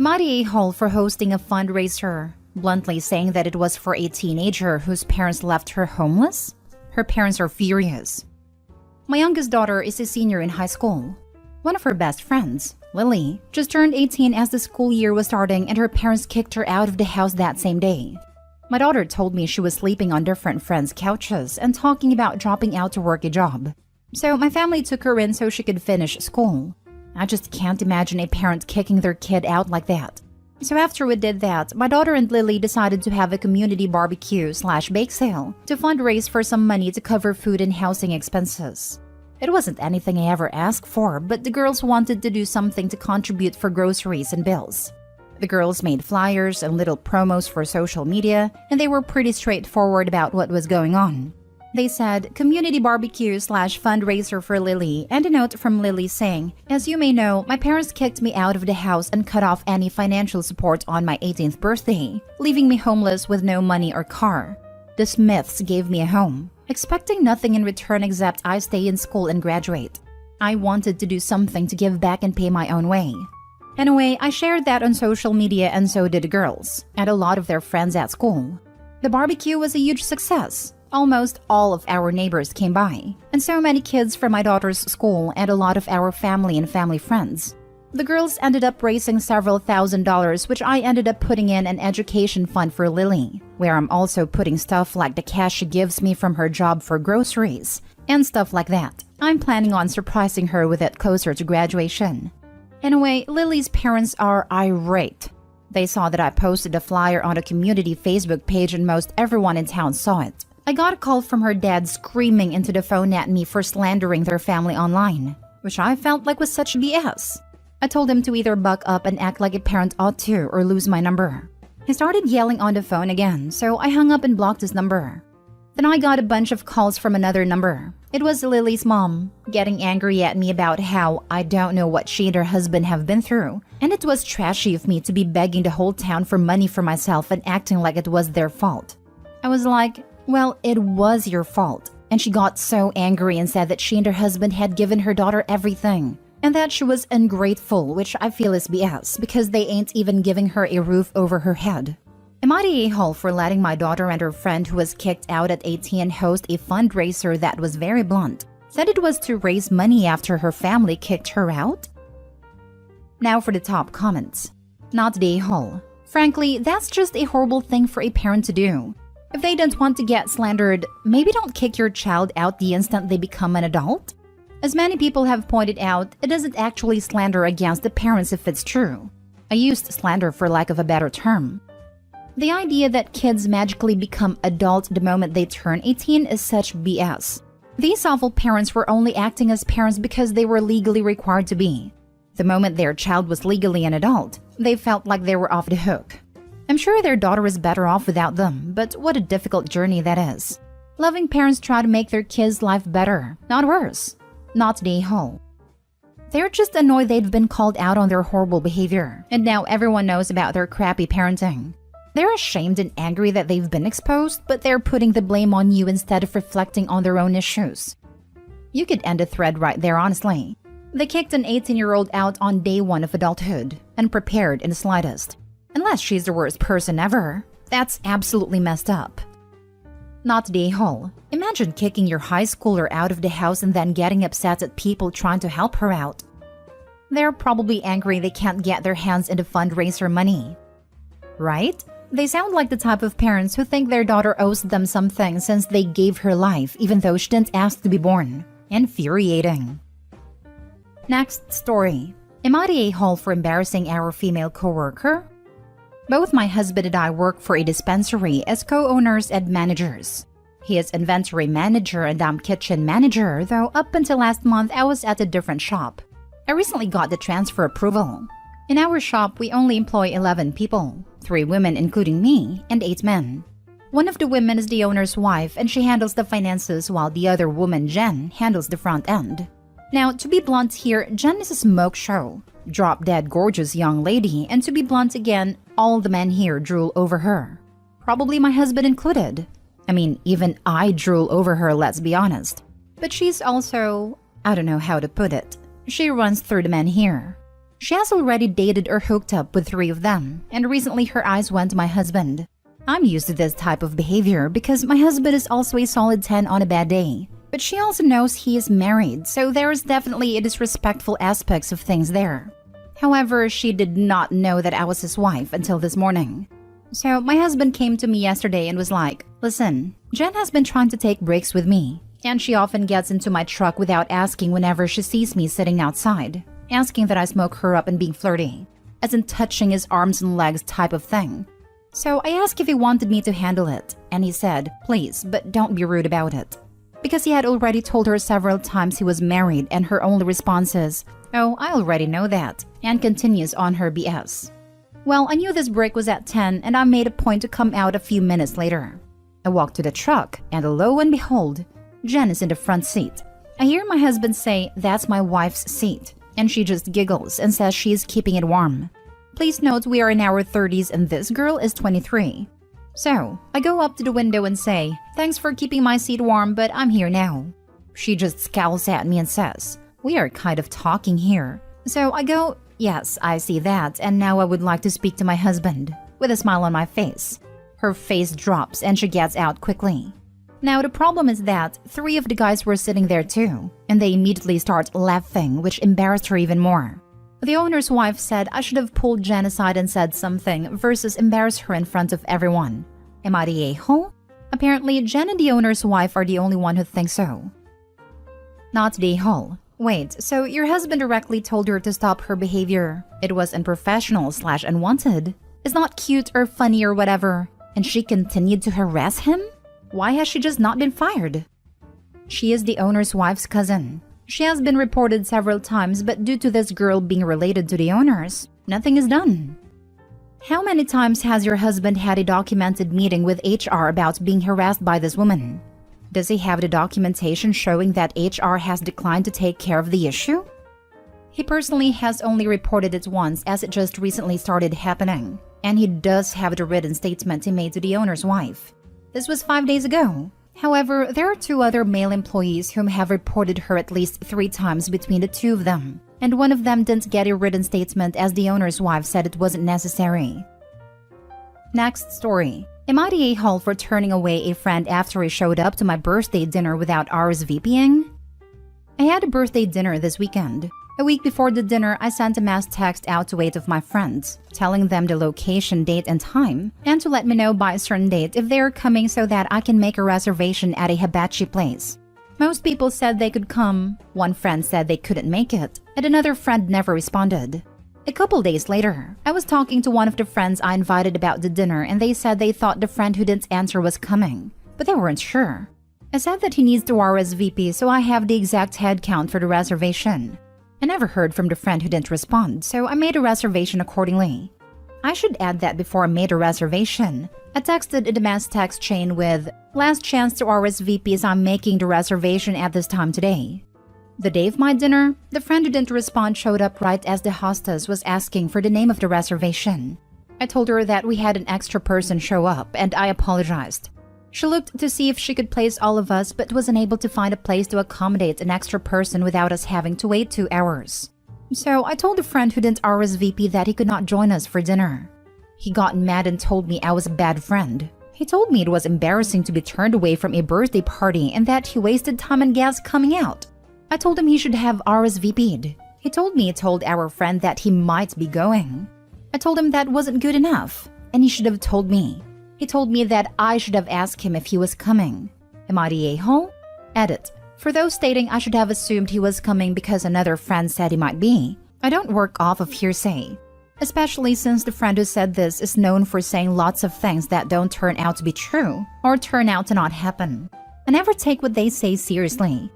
MIDA Hall for hosting a fundraiser, bluntly saying that it was for a teenager whose parents left her homeless? Her parents are furious. My youngest daughter is a senior in high school. One of her best friends, Lily, just turned 18 as the school year was starting and her parents kicked her out of the house that same day. My daughter told me she was sleeping on different friends' couches and talking about dropping out to work a job. So my family took her in so she could finish school. I just can't imagine a parent kicking their kid out like that. So after we did that, my daughter and Lily decided to have a community barbecue/bake sale to fundraise for some money to cover food and housing expenses. It wasn't anything I ever asked for, but the girls wanted to do something to contribute for groceries and bills. The girls made flyers and little promos for social media, and they were pretty straightforward about what was going on. They said, community barbecue/fundraiser for Lily, and a note from Lily saying, as you may know, my parents kicked me out of the house and cut off any financial support on my 18th birthday, leaving me homeless with no money or car. The Smiths gave me a home, expecting nothing in return except I stay in school and graduate. I wanted to do something to give back and pay my own way. Anyway, I shared that on social media and so did the girls, and a lot of their friends at school. The barbecue was a huge success. Almost all of our neighbors came by, and so many kids from my daughter's school and a lot of our family and family friends. The girls ended up raising several $1,000s, which I ended up putting in an education fund for Lily, where I'm also putting stuff like the cash she gives me from her job for groceries, and stuff like that. I'm planning on surprising her with it closer to graduation. Anyway, Lily's parents are irate. They saw that I posted a flyer on a community Facebook page and most everyone in town saw it. I got a call from her dad screaming into the phone at me for slandering their family online, which I felt like was such BS. I told him to either buck up and act like a parent ought to or lose my number. He started yelling on the phone again, so I hung up and blocked his number. Then I got a bunch of calls from another number. It was Lily's mom, getting angry at me about how I don't know what she and her husband have been through, and it was trashy of me to be begging the whole town for money for myself and acting like it was their fault. I was like, well, it was your fault. And she got so angry and said that she and her husband had given her daughter everything, and that she was ungrateful, which I feel is BS because they ain't even giving her a roof over her head. Am I the a-hole for letting my daughter and her friend who was kicked out at 18 host a fundraiser that was very blunt? Said it was to raise money after her family kicked her out? Now for the top comments. Not the a-hole. Frankly, that's just a horrible thing for a parent to do. If they don't want to get slandered, maybe don't kick your child out the instant they become an adult. As many people have pointed out, it isn't actually slander against the parents if it's true. I used slander for lack of a better term. The idea that kids magically become adult the moment they turn 18 is such BS. These awful parents were only acting as parents because they were legally required to be. The moment their child was legally an adult, they felt like they were off the hook. I'm sure their daughter is better off without them, but what a difficult journey that is. Loving parents try to make their kids' life better, not worse. Not the a-hole. They're just annoyed they've been called out on their horrible behavior, and now everyone knows about their crappy parenting. They're ashamed and angry that they've been exposed, but they're putting the blame on you instead of reflecting on their own issues. You could end a thread right there, honestly. They kicked an 18-year-old out on day one of adulthood, unprepared in the slightest. Unless she's the worst person ever. That's absolutely messed up. Not the a-hole. Imagine kicking your high schooler out of the house and then getting upset at people trying to help her out. They're probably angry they can't get their hands into fundraiser money. Right? They sound like the type of parents who think their daughter owes them something since they gave her life even though she didn't ask to be born. Infuriating. Next story. Am I the a-hole for embarrassing our female coworker? Both my husband and I work for a dispensary as co-owners and managers. He is inventory manager and I'm kitchen manager, though up until last month I was at a different shop. I recently got the transfer approval. In our shop, we only employ 11 people, 3 women including me, and 8 men. One of the women is the owner's wife and she handles the finances while the other woman, Jen, handles the front end. Now, to be blunt here, Jen is a smoke show. Drop-dead gorgeous young lady, and to be blunt again, all the men here drool over her. Probably my husband included. I mean, even I drool over her, let's be honest. But she's also, I don't know how to put it. She runs through the men here. She has already dated or hooked up with 3 of them, and recently her eyes went to my husband. I'm used to this type of behavior because my husband is also a solid 10 on a bad day. But she also knows he is married, so there is definitely a disrespectful aspects of things there. However, she did not know that I was his wife until this morning. So my husband came to me yesterday and was like, "Listen, Jen has been trying to take breaks with me, and she often gets into my truck without asking whenever she sees me sitting outside, asking that I smoke her up and being flirty, as in touching his arms and legs type of thing." So I asked if he wanted me to handle it, and he said, "Please, but don't be rude about it." Because he had already told her several times he was married, and her only response is, "Oh, I already know that," and continues on her BS. Well, I knew this break was at 10, and I made a point to come out a few minutes later. I walked to the truck, and lo and behold, Jen is in the front seat. I hear my husband say, "That's my wife's seat," and she just giggles and says she is keeping it warm. Please note we are in our 30s and this girl is 23. So, I go up to the window and say, "Thanks for keeping my seat warm, but I'm here now." She just scowls at me and says, "We are kind of talking here." So I go, "Yes, I see that, and now I would like to speak to my husband," with a smile on my face. Her face drops and she gets out quickly. Now the problem is that 3 of the guys were sitting there too, and they immediately start laughing, which embarrassed her even more. The owner's wife said I should have pulled Jen aside and said something versus embarrass her in front of everyone. Am I the a-hole? Apparently, Jen and the owner's wife are the only one who thinks so. Not the a-hole. Wait, so your husband directly told her to stop her behavior. It was unprofessional/unwanted. It's not cute or funny or whatever. And she continued to harass him? Why has she just not been fired? She is the owner's wife's cousin. She has been reported several times, but due to this girl being related to the owners, nothing is done. How many times has your husband had a documented meeting with HR about being harassed by this woman? Does he have the documentation showing that HR has declined to take care of the issue? He personally has only reported it once, as it just recently started happening, and he does have the written statement he made to the owner's wife. This was 5 days ago. However, there are 2 other male employees whom have reported her at least 3 times between the 2 of them, and one of them didn't get a written statement as the owner's wife said it wasn't necessary. Next story. Am I the a-hole for turning away a friend after he showed up to my birthday dinner without RSVPing? I had a birthday dinner this weekend. A week before the dinner, I sent a mass text out to 8 of my friends, telling them the location, date, and time, and to let me know by a certain date if they are coming so that I can make a reservation at a hibachi place. Most people said they could come, one friend said they couldn't make it, and another friend never responded. A couple days later, I was talking to one of the friends I invited about the dinner, and they said they thought the friend who didn't answer was coming, but they weren't sure. I said that he needs to RSVP, so I have the exact head count for the reservation. I never heard from the friend who didn't respond, so I made a reservation accordingly. I should add that before I made a reservation, I texted in the mass text chain with, "Last chance to RSVP as I'm making the reservation at this time today." The day of my dinner, the friend who didn't respond showed up right as the hostess was asking for the name of the reservation. I told her that we had an extra person show up, and I apologized. She looked to see if she could place all of us, but was unable to find a place to accommodate an extra person without us having to wait 2 hours. So I told a friend who didn't RSVP that he could not join us for dinner. He got mad and told me I was a bad friend. He told me it was embarrassing to be turned away from a birthday party and that he wasted time and gas coming out. I told him he should have RSVP'd. He told me he told our friend that he might be going. I told him that wasn't good enough, and he should have told me. He told me that I should have asked him if he was coming. Am I the a-hole? Edit. For those stating I should have assumed he was coming because another friend said he might be, I don't work off of hearsay. Especially since the friend who said this is known for saying lots of things that don't turn out to be true or turn out to not happen. I never take what they say seriously.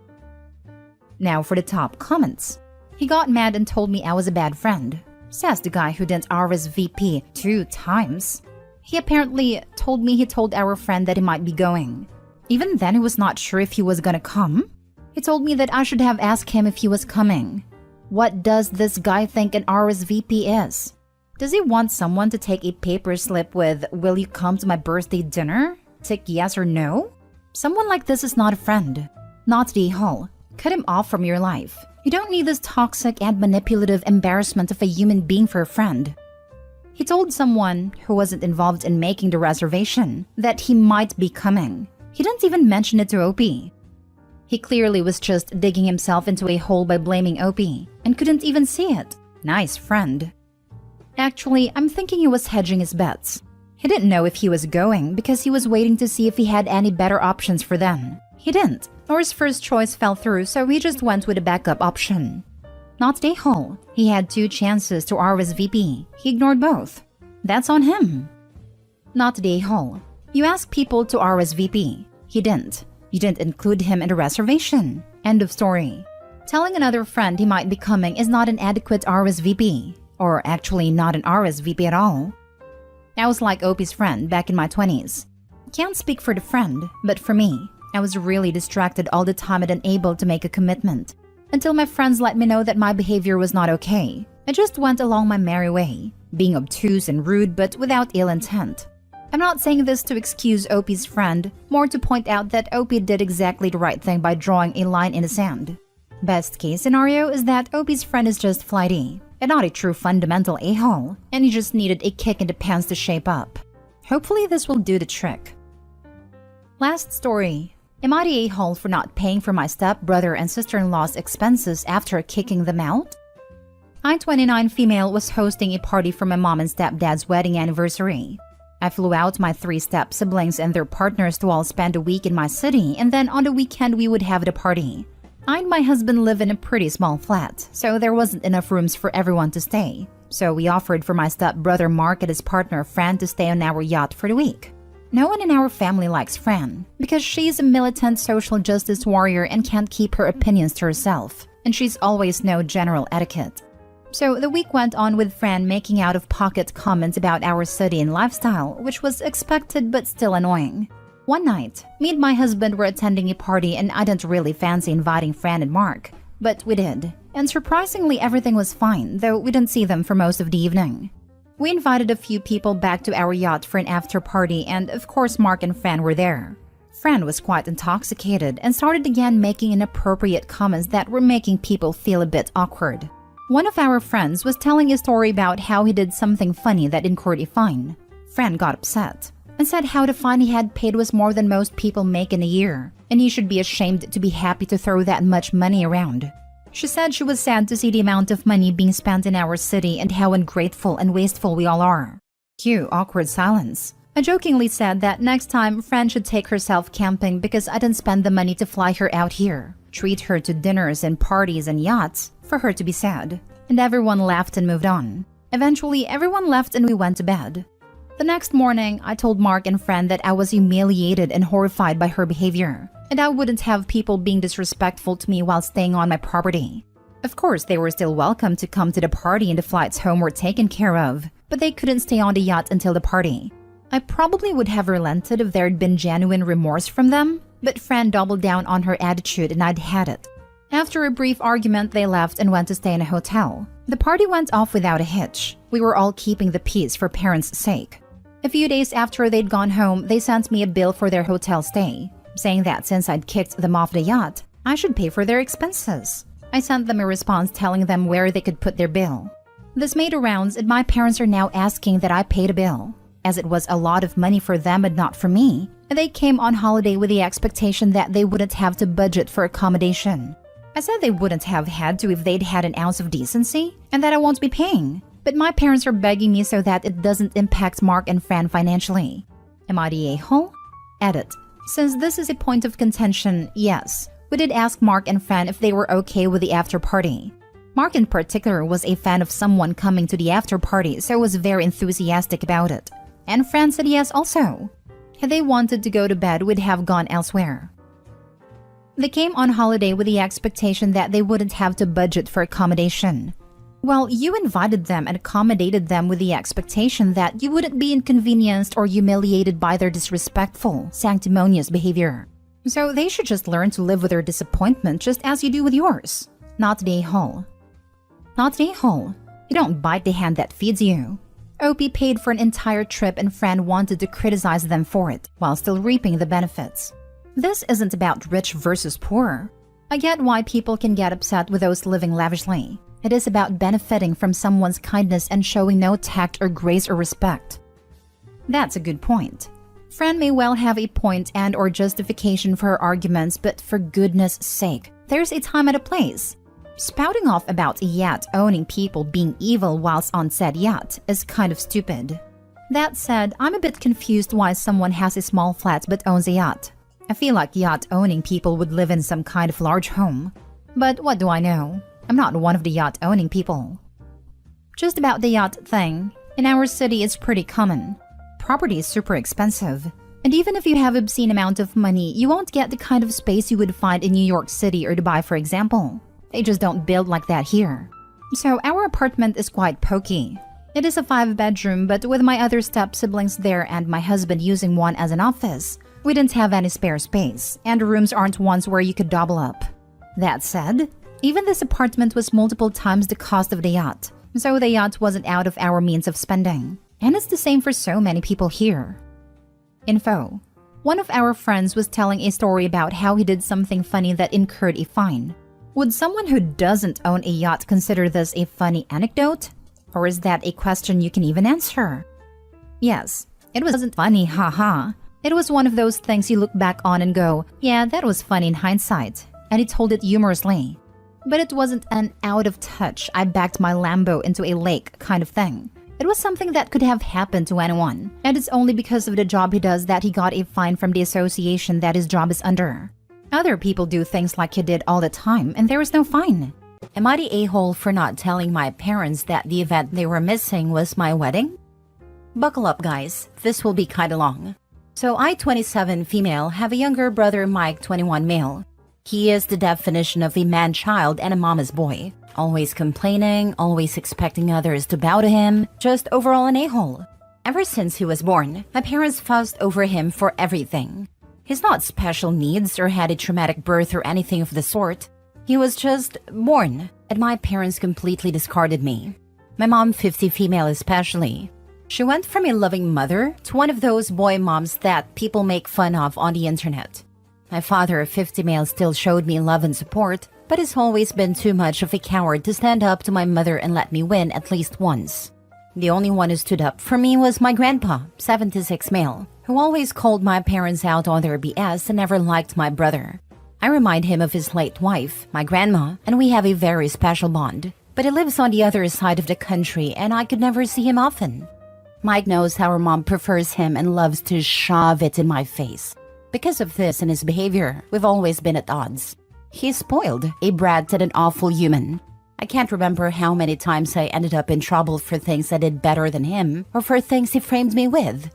Now for the top comments. He got mad and told me I was a bad friend, says the guy who didn't RSVP 2 times. He apparently told me he told our friend that he might be going. Even then, he was not sure if he was gonna come. He told me that I should have asked him if he was coming. What does this guy think an RSVP is? Does he want someone to take a paper slip with, "Will you come to my birthday dinner?" Tick yes or no? Someone like this is not a friend. Not the a-hole. Cut him off from your life. You don't need this toxic and manipulative embarrassment of a human being for a friend. He told someone who wasn't involved in making the reservation that he might be coming. He didn't even mention it to Opie. He clearly was just digging himself into a hole by blaming Opie and couldn't even see it. Nice friend. Actually, I'm thinking he was hedging his bets. He didn't know if he was going because he was waiting to see if he had any better options for them. He didn't, or his first choice fell through, so he just went with a backup option. Not day hall. He had 2 chances to RSVP. He ignored both. That's on him. Not day hall. You ask people to RSVP. He didn't. You didn't include him in the reservation. End of story. Telling another friend he might be coming is not an adequate RSVP. Or actually not an RSVP at all. I was like Opie's friend back in my 20s. Can't speak for the friend, but for me, I was really distracted all the time and unable to make a commitment. Until my friends let me know that my behavior was not okay. I just went along my merry way, being obtuse and rude but without ill intent. I'm not saying this to excuse Opie's friend, more to point out that Opie did exactly the right thing by drawing a line in the sand. Best case scenario is that Opie's friend is just flighty, and not a true fundamental a-hole, and he just needed a kick in the pants to shape up. Hopefully this will do the trick. Last story. Am I the a-hole for not paying for my stepbrother and sister-in-law's expenses after kicking them out? I, 29 female, was hosting a party for my mom and stepdad's wedding anniversary. I flew out my 3 step-siblings and their partners to all spend a week in my city, and then on the weekend we would have the party. I and my husband live in a pretty small flat, so there wasn't enough rooms for everyone to stay. So we offered for my stepbrother Mark and his partner Fran to stay on our yacht for the week. No one in our family likes Fran, because she's a militant social justice warrior and can't keep her opinions to herself, and she's always no general etiquette. So the week went on with Fran making out-of-pocket comments about our city and lifestyle, which was expected but still annoying. One night, me and my husband were attending a party and I didn't really fancy inviting Fran and Mark, but we did. And surprisingly everything was fine, though we didn't see them for most of the evening. We invited a few people back to our yacht for an after-party and of course Mark and Fran were there. Fran was quite intoxicated and started again making inappropriate comments that were making people feel a bit awkward. One of our friends was telling a story about how he did something funny that incurred a fine. Fran got upset and said how the fine he had paid was more than most people make in a year, and he should be ashamed to be happy to throw that much money around. She said she was sad to see the amount of money being spent in our city and how ungrateful and wasteful we all are. Cue awkward silence. I jokingly said that next time Fran should take herself camping because I didn't spend the money to fly her out here, treat her to dinners and parties and yachts for her to be sad. And everyone laughed and moved on. Eventually, everyone left and we went to bed. The next morning, I told Mark and Fran that I was humiliated and horrified by her behavior, and I wouldn't have people being disrespectful to me while staying on my property. Of course, they were still welcome to come to the party and the flights home were taken care of, but they couldn't stay on the yacht until the party. I probably would have relented if there had been genuine remorse from them, but Fran doubled down on her attitude and I'd had it. After a brief argument, they left and went to stay in a hotel. The party went off without a hitch. We were all keeping the peace for parents' sake. A few days after they'd gone home, they sent me a bill for their hotel stay, saying that since I'd kicked them off the yacht, I should pay for their expenses. I sent them a response telling them where they could put their bill. This made the rounds and my parents are now asking that I pay the bill, as it was a lot of money for them and not for me, and they came on holiday with the expectation that they wouldn't have to budget for accommodation. I said they wouldn't have had to if they'd had an ounce of decency, and that I won't be paying. But my parents are begging me so that it doesn't impact Mark and Fran financially. Am I the a-hole? Edit. Since this is a point of contention, yes, we did ask Mark and Fran if they were okay with the after-party. Mark in particular was a fan of someone coming to the after-party, so was very enthusiastic about it. And Fran said yes also. Had they wanted to go to bed, we'd have gone elsewhere. They came on holiday with the expectation that they wouldn't have to budget for accommodation. Well, you invited them and accommodated them with the expectation that you wouldn't be inconvenienced or humiliated by their disrespectful, sanctimonious behavior. So they should just learn to live with their disappointment just as you do with yours. Not the a-hole. Not the a-hole. You don't bite the hand that feeds you. Opie paid for an entire trip and Fran wanted to criticize them for it, while still reaping the benefits. This isn't about rich versus poor. I get why people can get upset with those living lavishly. It is about benefiting from someone's kindness and showing no tact or grace or respect. That's a good point. Friend may well have a point and or justification for her arguments, but for goodness sake, there's a time and a place. Spouting off about yacht-owning people being evil whilst on said yacht is kind of stupid. That said, I'm a bit confused why someone has a small flat but owns a yacht. I feel like yacht-owning people would live in some kind of large home. But what do I know? I'm not one of the yacht-owning people. Just about the yacht thing, in our city it's pretty common. Property is super expensive. And even if you have an obscene amount of money, you won't get the kind of space you would find in New York City or Dubai, for example. They just don't build like that here. So our apartment is quite pokey. It is a 5-bedroom, but with my other step-siblings there and my husband using one as an office, we didn't have any spare space, and the rooms aren't ones where you could double up. That said, even this apartment was multiple times the cost of the yacht, so the yacht wasn't out of our means of spending. And it's the same for so many people here. Info. One of our friends was telling a story about how he did something funny that incurred a fine. Would someone who doesn't own a yacht consider this a funny anecdote? Or is that a question you can even answer? Yes, it wasn't funny, haha. It was one of those things you look back on and go, yeah, that was funny in hindsight. And he told it humorously. But it wasn't an out of touch, I backed my Lambo into a lake kind of thing. It was something that could have happened to anyone. And it's only because of the job he does that he got a fine from the association that his job is under. Other people do things like he did all the time, and there was no fine. Am I the a-hole for not telling my parents that the event they were missing was my wedding? Buckle up, guys. This will be kinda long. So I, 27 female, have a younger brother, Mike, 21 male. He is the definition of a man-child and a mama's boy. Always complaining, always expecting others to bow to him, just overall an a-hole. Ever since he was born, my parents fussed over him for everything. He's not special needs or had a traumatic birth or anything of the sort. He was just born, and my parents completely discarded me. My mom, 50 female especially. She went from a loving mother to one of those boy moms that people make fun of on the internet. My father, 50 male, still showed me love and support, but has always been too much of a coward to stand up to my mother and let me win at least once. The only one who stood up for me was my grandpa, 76 male, who always called my parents out on their BS and never liked my brother. I remind him of his late wife, my grandma, and we have a very special bond. But he lives on the other side of the country and I could never see him often. Mike knows how our mom prefers him and loves to shove it in my face. Because of this and his behavior, we've always been at odds. He's spoiled, a brat and an awful human. I can't remember how many times I ended up in trouble for things I did better than him or for things he framed me with.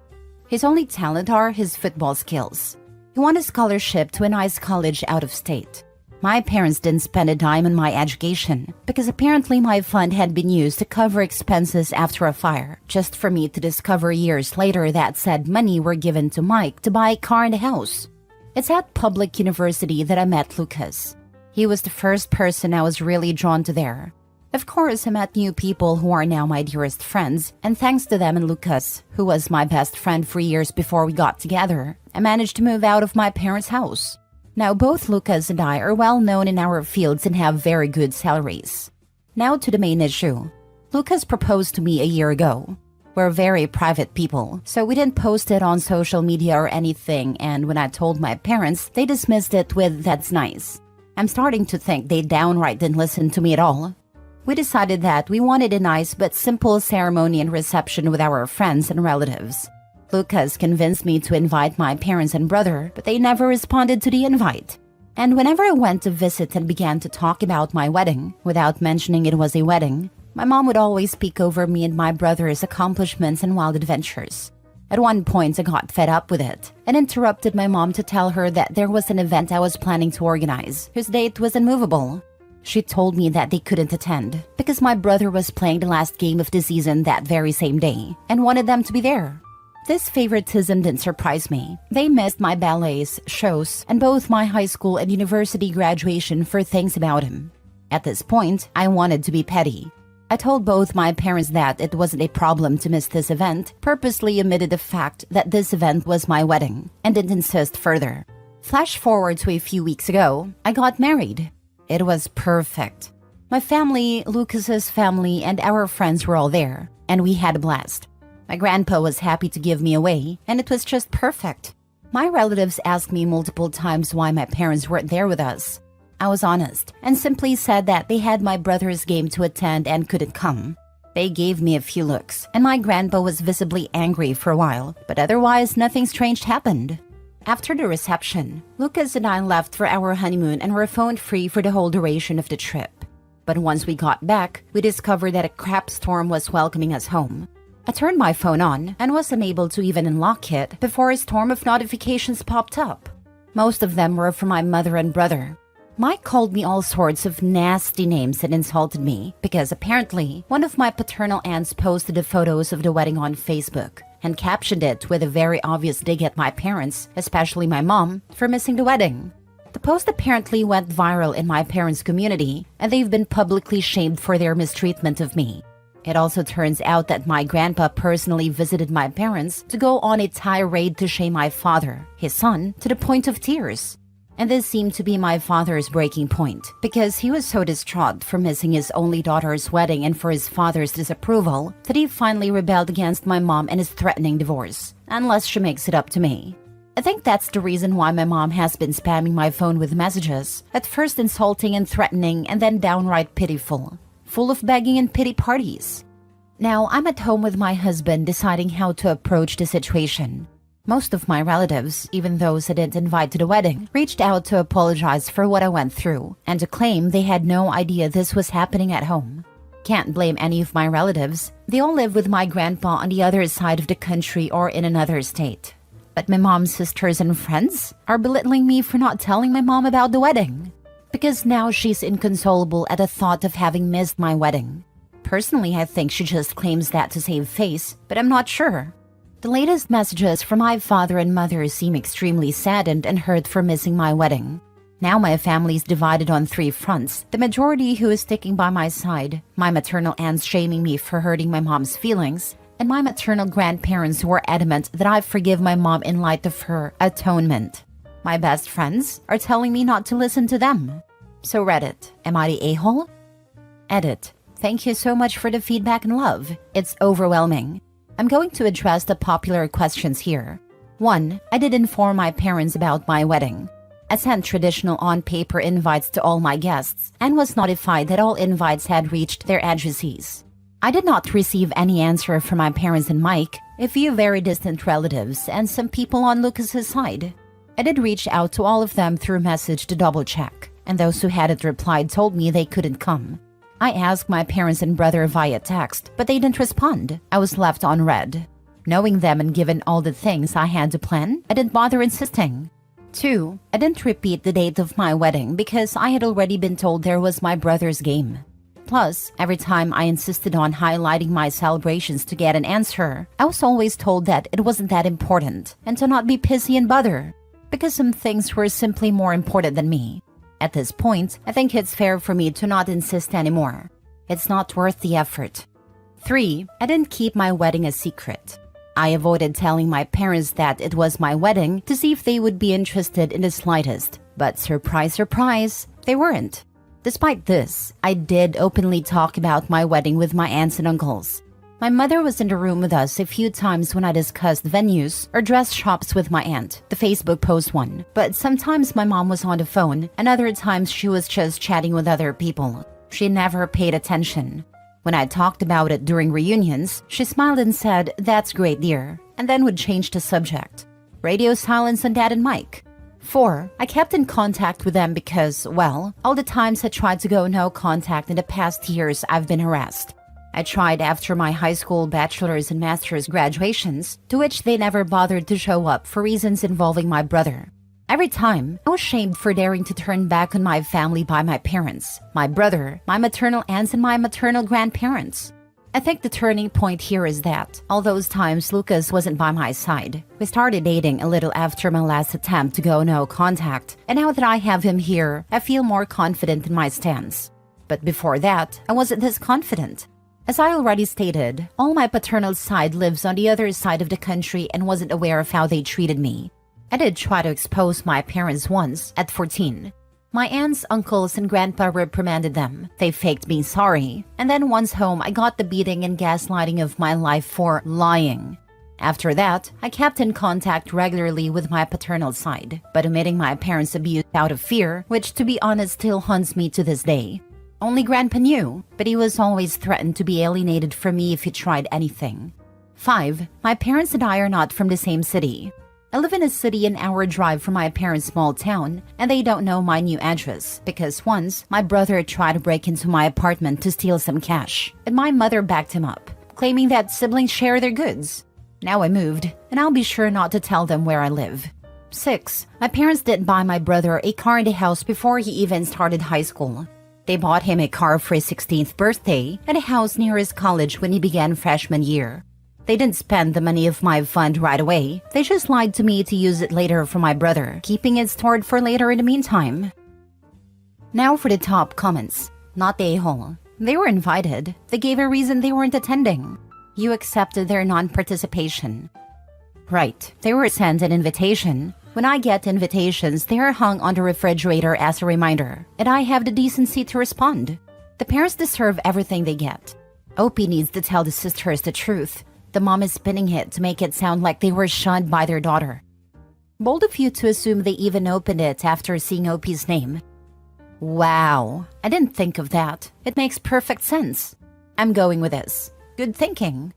His only talent are his football skills. He won a scholarship to a nice college out of state. My parents didn't spend a dime on my education because apparently my fund had been used to cover expenses after a fire, just for me to discover years later that said money were given to Mike to buy a car and a house. It's at public university that I met Lucas. He was the first person I was really drawn to there. Of course, I met new people who are now my dearest friends, and thanks to them and Lucas, who was my best friend for years before we got together, I managed to move out of my parents' house. Now both Lucas and I are well known in our fields and have very good salaries. Now to the main issue. Lucas proposed to me a year ago. We're very private people, so we didn't post it on social media or anything, and when I told my parents, they dismissed it with, "That's nice." I'm starting to think they downright didn't listen to me at all. We decided that we wanted a nice but simple ceremony and reception with our friends and relatives. Lucas convinced me to invite my parents and brother, but they never responded to the invite. And whenever I went to visit and began to talk about my wedding, without mentioning it was a wedding, my mom would always speak over me and my brother's accomplishments and wild adventures. At one point, I got fed up with it and interrupted my mom to tell her that there was an event I was planning to organize, whose date was unmovable. She told me that they couldn't attend because my brother was playing the last game of the season that very same day and wanted them to be there. This favoritism didn't surprise me. They missed my ballets, shows, and both my high school and university graduation for things about him. At this point, I wanted to be petty. I told both my parents that it wasn't a problem to miss this event, purposely omitted the fact that this event was my wedding, and didn't insist further. Flash forward to a few weeks ago, I got married. It was perfect. My family, Lucas's family, and our friends were all there, and we had a blast. My grandpa was happy to give me away, and it was just perfect. My relatives asked me multiple times why my parents weren't there with us. I was honest and simply said that they had my brother's game to attend and couldn't come. They gave me a few looks, and my grandpa was visibly angry for a while, but otherwise nothing strange happened. After the reception, Lucas and I left for our honeymoon and were phone-free for the whole duration of the trip. But once we got back, we discovered that a crap storm was welcoming us home. I turned my phone on and was unable to even unlock it before a storm of notifications popped up. Most of them were from my mother and brother. Mike called me all sorts of nasty names and insulted me because apparently one of my paternal aunts posted the photos of the wedding on Facebook and captioned it with a very obvious dig at my parents, especially my mom, for missing the wedding. The post apparently went viral in my parents' community, and they've been publicly shamed for their mistreatment of me. It also turns out that my grandpa personally visited my parents to go on a tirade to shame my father, his son, to the point of tears. And this seemed to be my father's breaking point, because he was so distraught for missing his only daughter's wedding and for his father's disapproval that he finally rebelled against my mom and is threatening divorce, unless she makes it up to me. I think that's the reason why my mom has been spamming my phone with messages, at first insulting and threatening and then downright pitiful, full of begging and pity parties. Now I'm at home with my husband deciding how to approach the situation. Most of my relatives, even those I didn't invite to the wedding, reached out to apologize for what I went through and to claim they had no idea this was happening at home. Can't blame any of my relatives. They all live with my grandpa on the other side of the country or in another state. But my mom's sisters and friends are belittling me for not telling my mom about the wedding, because now she's inconsolable at the thought of having missed my wedding. Personally, I think she just claims that to save face, but I'm not sure. The latest messages from my father and mother seem extremely saddened and hurt for missing my wedding. Now my family's divided on 3 fronts, the majority who is sticking by my side, my maternal aunts shaming me for hurting my mom's feelings, and my maternal grandparents who are adamant that I forgive my mom in light of her atonement. My best friends are telling me not to listen to them. So Reddit, am I the a-hole? Edit, thank you so much for the feedback and love. It's overwhelming. I'm going to address the popular questions here. 1. I did inform my parents about my wedding. I sent traditional on-paper invites to all my guests and was notified that all invites had reached their addressees. I did not receive any answer from my parents and Mike, a few very distant relatives, and some people on Lucas's side. I did reach out to all of them through message to double-check, and those who hadn't replied told me they couldn't come. I asked my parents and brother via text, but they didn't respond. I was left on read. Knowing them and given all the things I had to plan, I didn't bother insisting. 2. I didn't repeat the date of my wedding because I had already been told there was my brother's game. Plus, every time I insisted on highlighting my celebrations to get an answer, I was always told that it wasn't that important and to not be pissy and bother, because some things were simply more important than me. At this point, I think it's fair for me to not insist anymore. It's not worth the effort. 3. I didn't keep my wedding a secret. I avoided telling my parents that it was my wedding to see if they would be interested in the slightest. But surprise, surprise, they weren't. Despite this, I did openly talk about my wedding with my aunts and uncles. My mother was in the room with us a few times when I discussed venues or dress shops with my aunt, the Facebook post one. But sometimes my mom was on the phone, and other times she was just chatting with other people. She never paid attention. When I talked about it during reunions, she smiled and said, "That's great, dear," and then would change the subject. Radio silence on Dad and Mike. 4. I kept in contact with them because, well, all the times I tried to go no contact in the past years, I've been harassed. I tried after my high school bachelor's and master's graduations, to which they never bothered to show up for reasons involving my brother. Every time, I was shamed for daring to turn back on my family by my parents, my brother, my maternal aunts, and my maternal grandparents. I think the turning point here is that, all those times Lucas wasn't by my side. We started dating a little after my last attempt to go no contact, and now that I have him here, I feel more confident in my stance. But before that, I wasn't this confident. As I already stated, all my paternal side lives on the other side of the country and wasn't aware of how they treated me. I did try to expose my parents once at 14. My aunts, uncles, and grandpa reprimanded them. They faked being sorry. And then once home, I got the beating and gaslighting of my life for lying. After that, I kept in contact regularly with my paternal side, but omitting my parents' abuse out of fear, which to be honest still haunts me to this day. Only Grandpa knew, but he was always threatened to be alienated from me if he tried anything. 5. My parents and I are not from the same city. I live in a city an hour drive from my parents' small town, and they don't know my new address because once my brother tried to break into my apartment to steal some cash, and my mother backed him up, claiming that siblings share their goods. Now I moved, and I'll be sure not to tell them where I live. 6. My parents did buy my brother a car and a house before he even started high school. They bought him a car for his 16th birthday and a house near his college when he began freshman year. They didn't spend the money of my fund right away. They just lied to me to use it later for my brother, keeping it stored for later in the meantime. Now for the top comments. Not the a-hole. They were invited. They gave a reason they weren't attending. You accepted their non-participation. Right, they were sent an invitation. When I get invitations, they are hung on the refrigerator as a reminder, and I have the decency to respond. The parents deserve everything they get. OP needs to tell the sisters the truth. The mom is spinning it to make it sound like they were shunned by their daughter. Bold of you to assume they even opened it after seeing OP's name. Wow, I didn't think of that. It makes perfect sense. I'm going with this. Good thinking.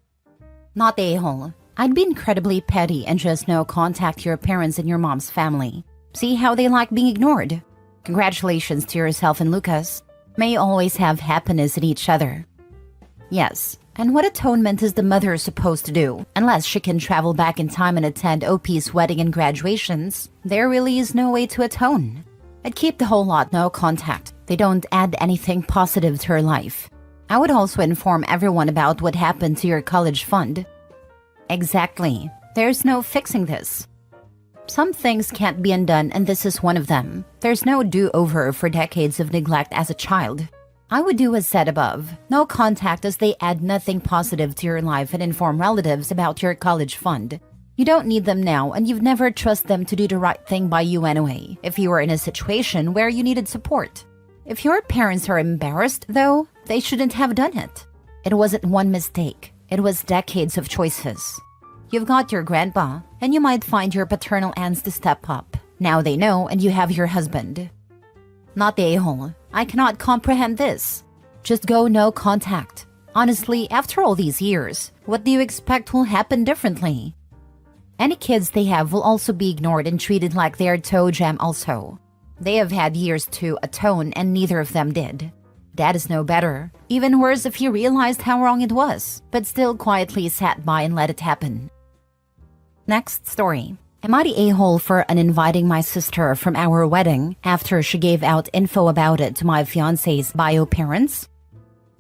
Not the a-hole. I'd be incredibly petty and just no contact your parents and your mom's family. See how they like being ignored. Congratulations to yourself and Lucas. May you always have happiness in each other. Yes, and what atonement is the mother supposed to do? Unless she can travel back in time and attend OP's wedding and graduations, there really is no way to atone. I'd keep the whole lot no contact. They don't add anything positive to her life. I would also inform everyone about what happened to your college fund. Exactly. There's no fixing this. Some things can't be undone, and this is one of them. There's no do-over for decades of neglect as a child. I would do as said above. No contact as they add nothing positive to your life, and inform relatives about your college fund. You don't need them now, and you've never trusted them to do the right thing by you anyway, if you were in a situation where you needed support. If your parents are embarrassed, though, they shouldn't have done it. It wasn't one mistake. It was decades of choices. You've got your grandpa, and you might find your paternal aunts to step up. Now they know, and you have your husband. Not the a-hole. I cannot comprehend this. Just go no contact. Honestly, after all these years, what do you expect will happen differently? Any kids they have will also be ignored and treated like they are toe jam also. They have had years to atone, and neither of them did. Dad is no better. Even worse if he realized how wrong it was, but still quietly sat by and let it happen. Next story. Am I the a-hole for uninviting my sister from our wedding after she gave out info about it to my fiancé's bio parents?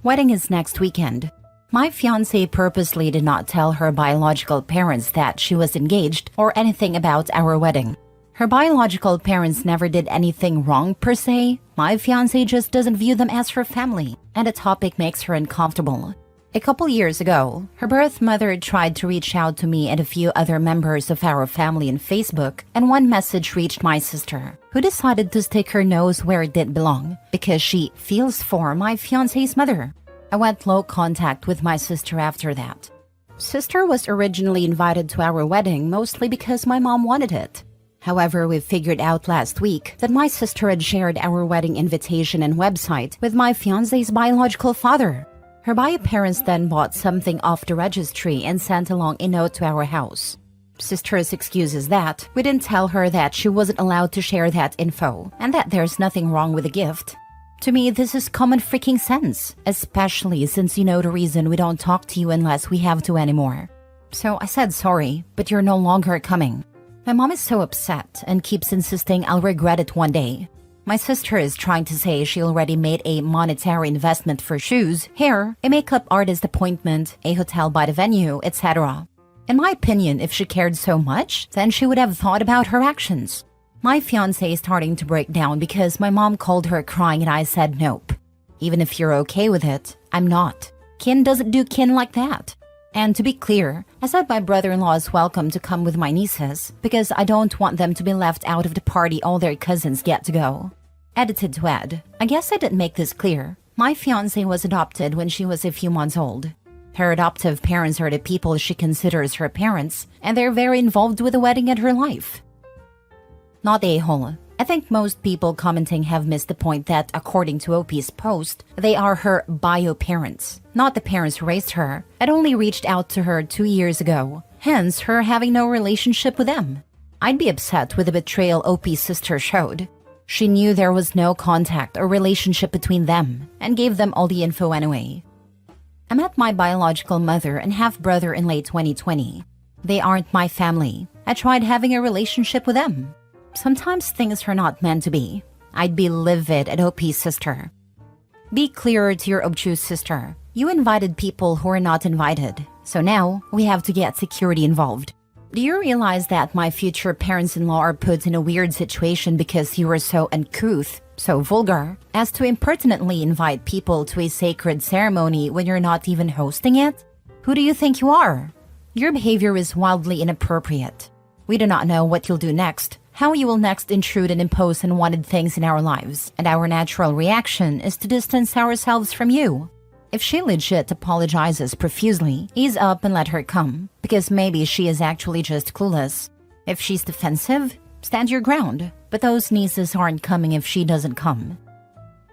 Wedding is next weekend. My fiancé purposely did not tell her biological parents that she was engaged or anything about our wedding. Her biological parents never did anything wrong per se. My fiancé just doesn't view them as her family, and the topic makes her uncomfortable. A couple years ago, her birth mother tried to reach out to me and a few other members of our family on Facebook, and one message reached my sister, who decided to stick her nose where it did belong because she feels for my fiancé's mother. I went low contact with my sister after that. Sister was originally invited to our wedding mostly because my mom wanted it. However, we figured out last week that my sister had shared our wedding invitation and website with my fiancé's biological father. Her bio parents then bought something off the registry and sent along a note to our house. Sister's excuse is that we didn't tell her that she wasn't allowed to share that info and that there's nothing wrong with the gift. To me, this is common freaking sense, especially since you know the reason we don't talk to you unless we have to anymore. So I said sorry, but you're no longer coming. My mom is so upset and keeps insisting I'll regret it one day. My sister is trying to say she already made a monetary investment for shoes, hair, a makeup artist appointment, a hotel by the venue, etc. In my opinion, if she cared so much, then she would have thought about her actions. My fiancé is starting to break down because my mom called her crying and I said nope. Even if you're okay with it, I'm not. Kin doesn't do kin like that. And to be clear, I said my brother-in-law is welcome to come with my nieces because I don't want them to be left out of the party all their cousins get to go. Edited to add, I guess I didn't make this clear. My fiancé was adopted when she was a few months old. Her adoptive parents are the people she considers her parents, and they're very involved with the wedding and her life. Not a-hole. I think most people commenting have missed the point that, according to OP's post, they are her bio parents, not the parents who raised her, and only reached out to her 2 years ago, hence her having no relationship with them. I'd be upset with the betrayal OP's sister showed. She knew there was no contact or relationship between them, and gave them all the info anyway. I met my biological mother and half-brother in late 2020. They aren't my family. I tried having a relationship with them. Sometimes things are not meant to be. I'd be livid at OP's sister. Be clearer to your obtuse sister. You invited people who are not invited, so now we have to get security involved. Do you realize that my future parents-in-law are put in a weird situation because you were so uncouth, so vulgar, as to impertinently invite people to a sacred ceremony when you're not even hosting it? Who do you think you are? Your behavior is wildly inappropriate. We do not know what you'll do next, how you will next intrude and impose unwanted things in our lives, and our natural reaction is to distance ourselves from you. If she legit apologizes profusely, ease up and let her come, because maybe she is actually just clueless. If she's defensive, stand your ground, but those nieces aren't coming if she doesn't come.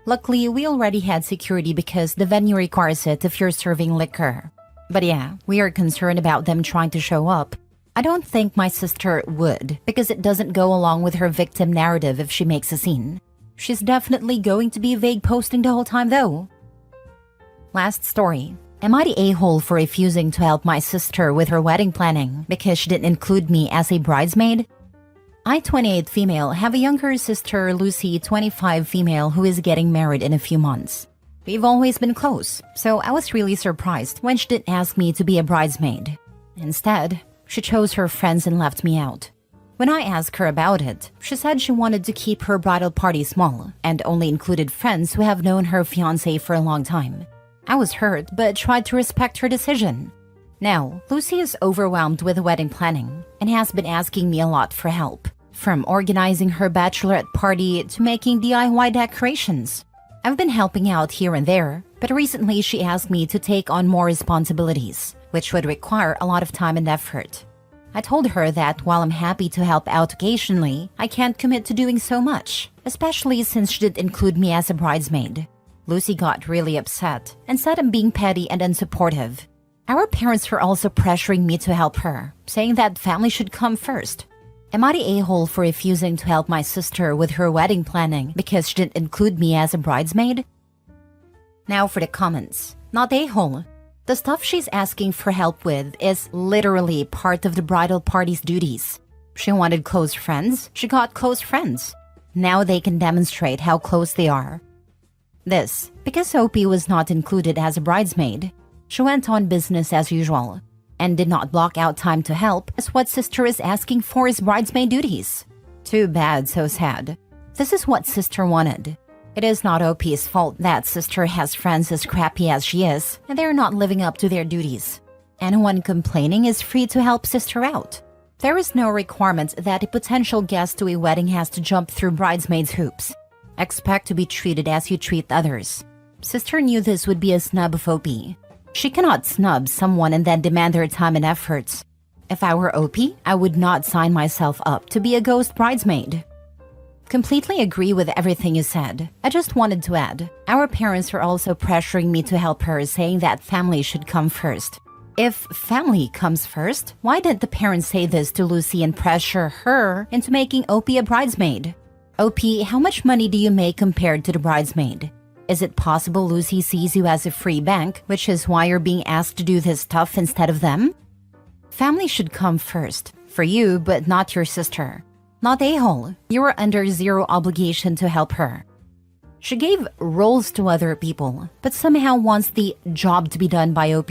Luckily, we already had security because the venue requires it if you're serving liquor. But yeah, we are concerned about them trying to show up. I don't think my sister would, because it doesn't go along with her victim narrative if she makes a scene. She's definitely going to be vague posting the whole time though. Last story. Am I the a-hole for refusing to help my sister with her wedding planning because she didn't include me as a bridesmaid? I, 28 female, have a younger sister, Lucy, 25 female, who is getting married in a few months. We've always been close, so I was really surprised when she didn't ask me to be a bridesmaid. Instead, she chose her friends and left me out. When I asked her about it, she said she wanted to keep her bridal party small and only included friends who have known her fiancé for a long time. I was hurt, but tried to respect her decision. Now, Lucy is overwhelmed with wedding planning and has been asking me a lot for help, from organizing her bachelorette party to making DIY decorations. I've been helping out here and there, but recently she asked me to take on more responsibilities, which would require a lot of time and effort. I told her that while I'm happy to help out occasionally, I can't commit to doing so much, especially since she didn't include me as a bridesmaid. Lucy got really upset and said I'm being petty and unsupportive. Our parents were also pressuring me to help her, saying that family should come first. Am I the a-hole for refusing to help my sister with her wedding planning because she didn't include me as a bridesmaid? Now for the comments. Not a-hole. The stuff she's asking for help with is literally part of the bridal party's duties. She wanted close friends, she got close friends. Now they can demonstrate how close they are. This, because Opie was not included as a bridesmaid. She went on business as usual, and did not block out time to help as what sister is asking for is bridesmaid duties. Too bad, so sad. This is what sister wanted. It is not OP's fault that sister has friends as crappy as she is, and they're not living up to their duties. Anyone complaining is free to help sister out. There is no requirement that a potential guest to a wedding has to jump through bridesmaids' hoops. Expect to be treated as you treat others. Sister knew this would be a snub of OP. She cannot snub someone and then demand their time and efforts. If I were OP, I would not sign myself up to be a ghost bridesmaid. Completely agree with everything you said. I just wanted to add, our parents are also pressuring me to help her, saying that family should come first. If family comes first, why didn't the parents say this to Lucy and pressure her into making OP a bridesmaid? OP, how much money do you make compared to the bridesmaid? Is it possible Lucy sees you as a free bank, which is why you're being asked to do this stuff instead of them? Family should come first, for you, but not your sister. Not a-hole. You are under zero obligation to help her. She gave roles to other people, but somehow wants the job to be done by OP.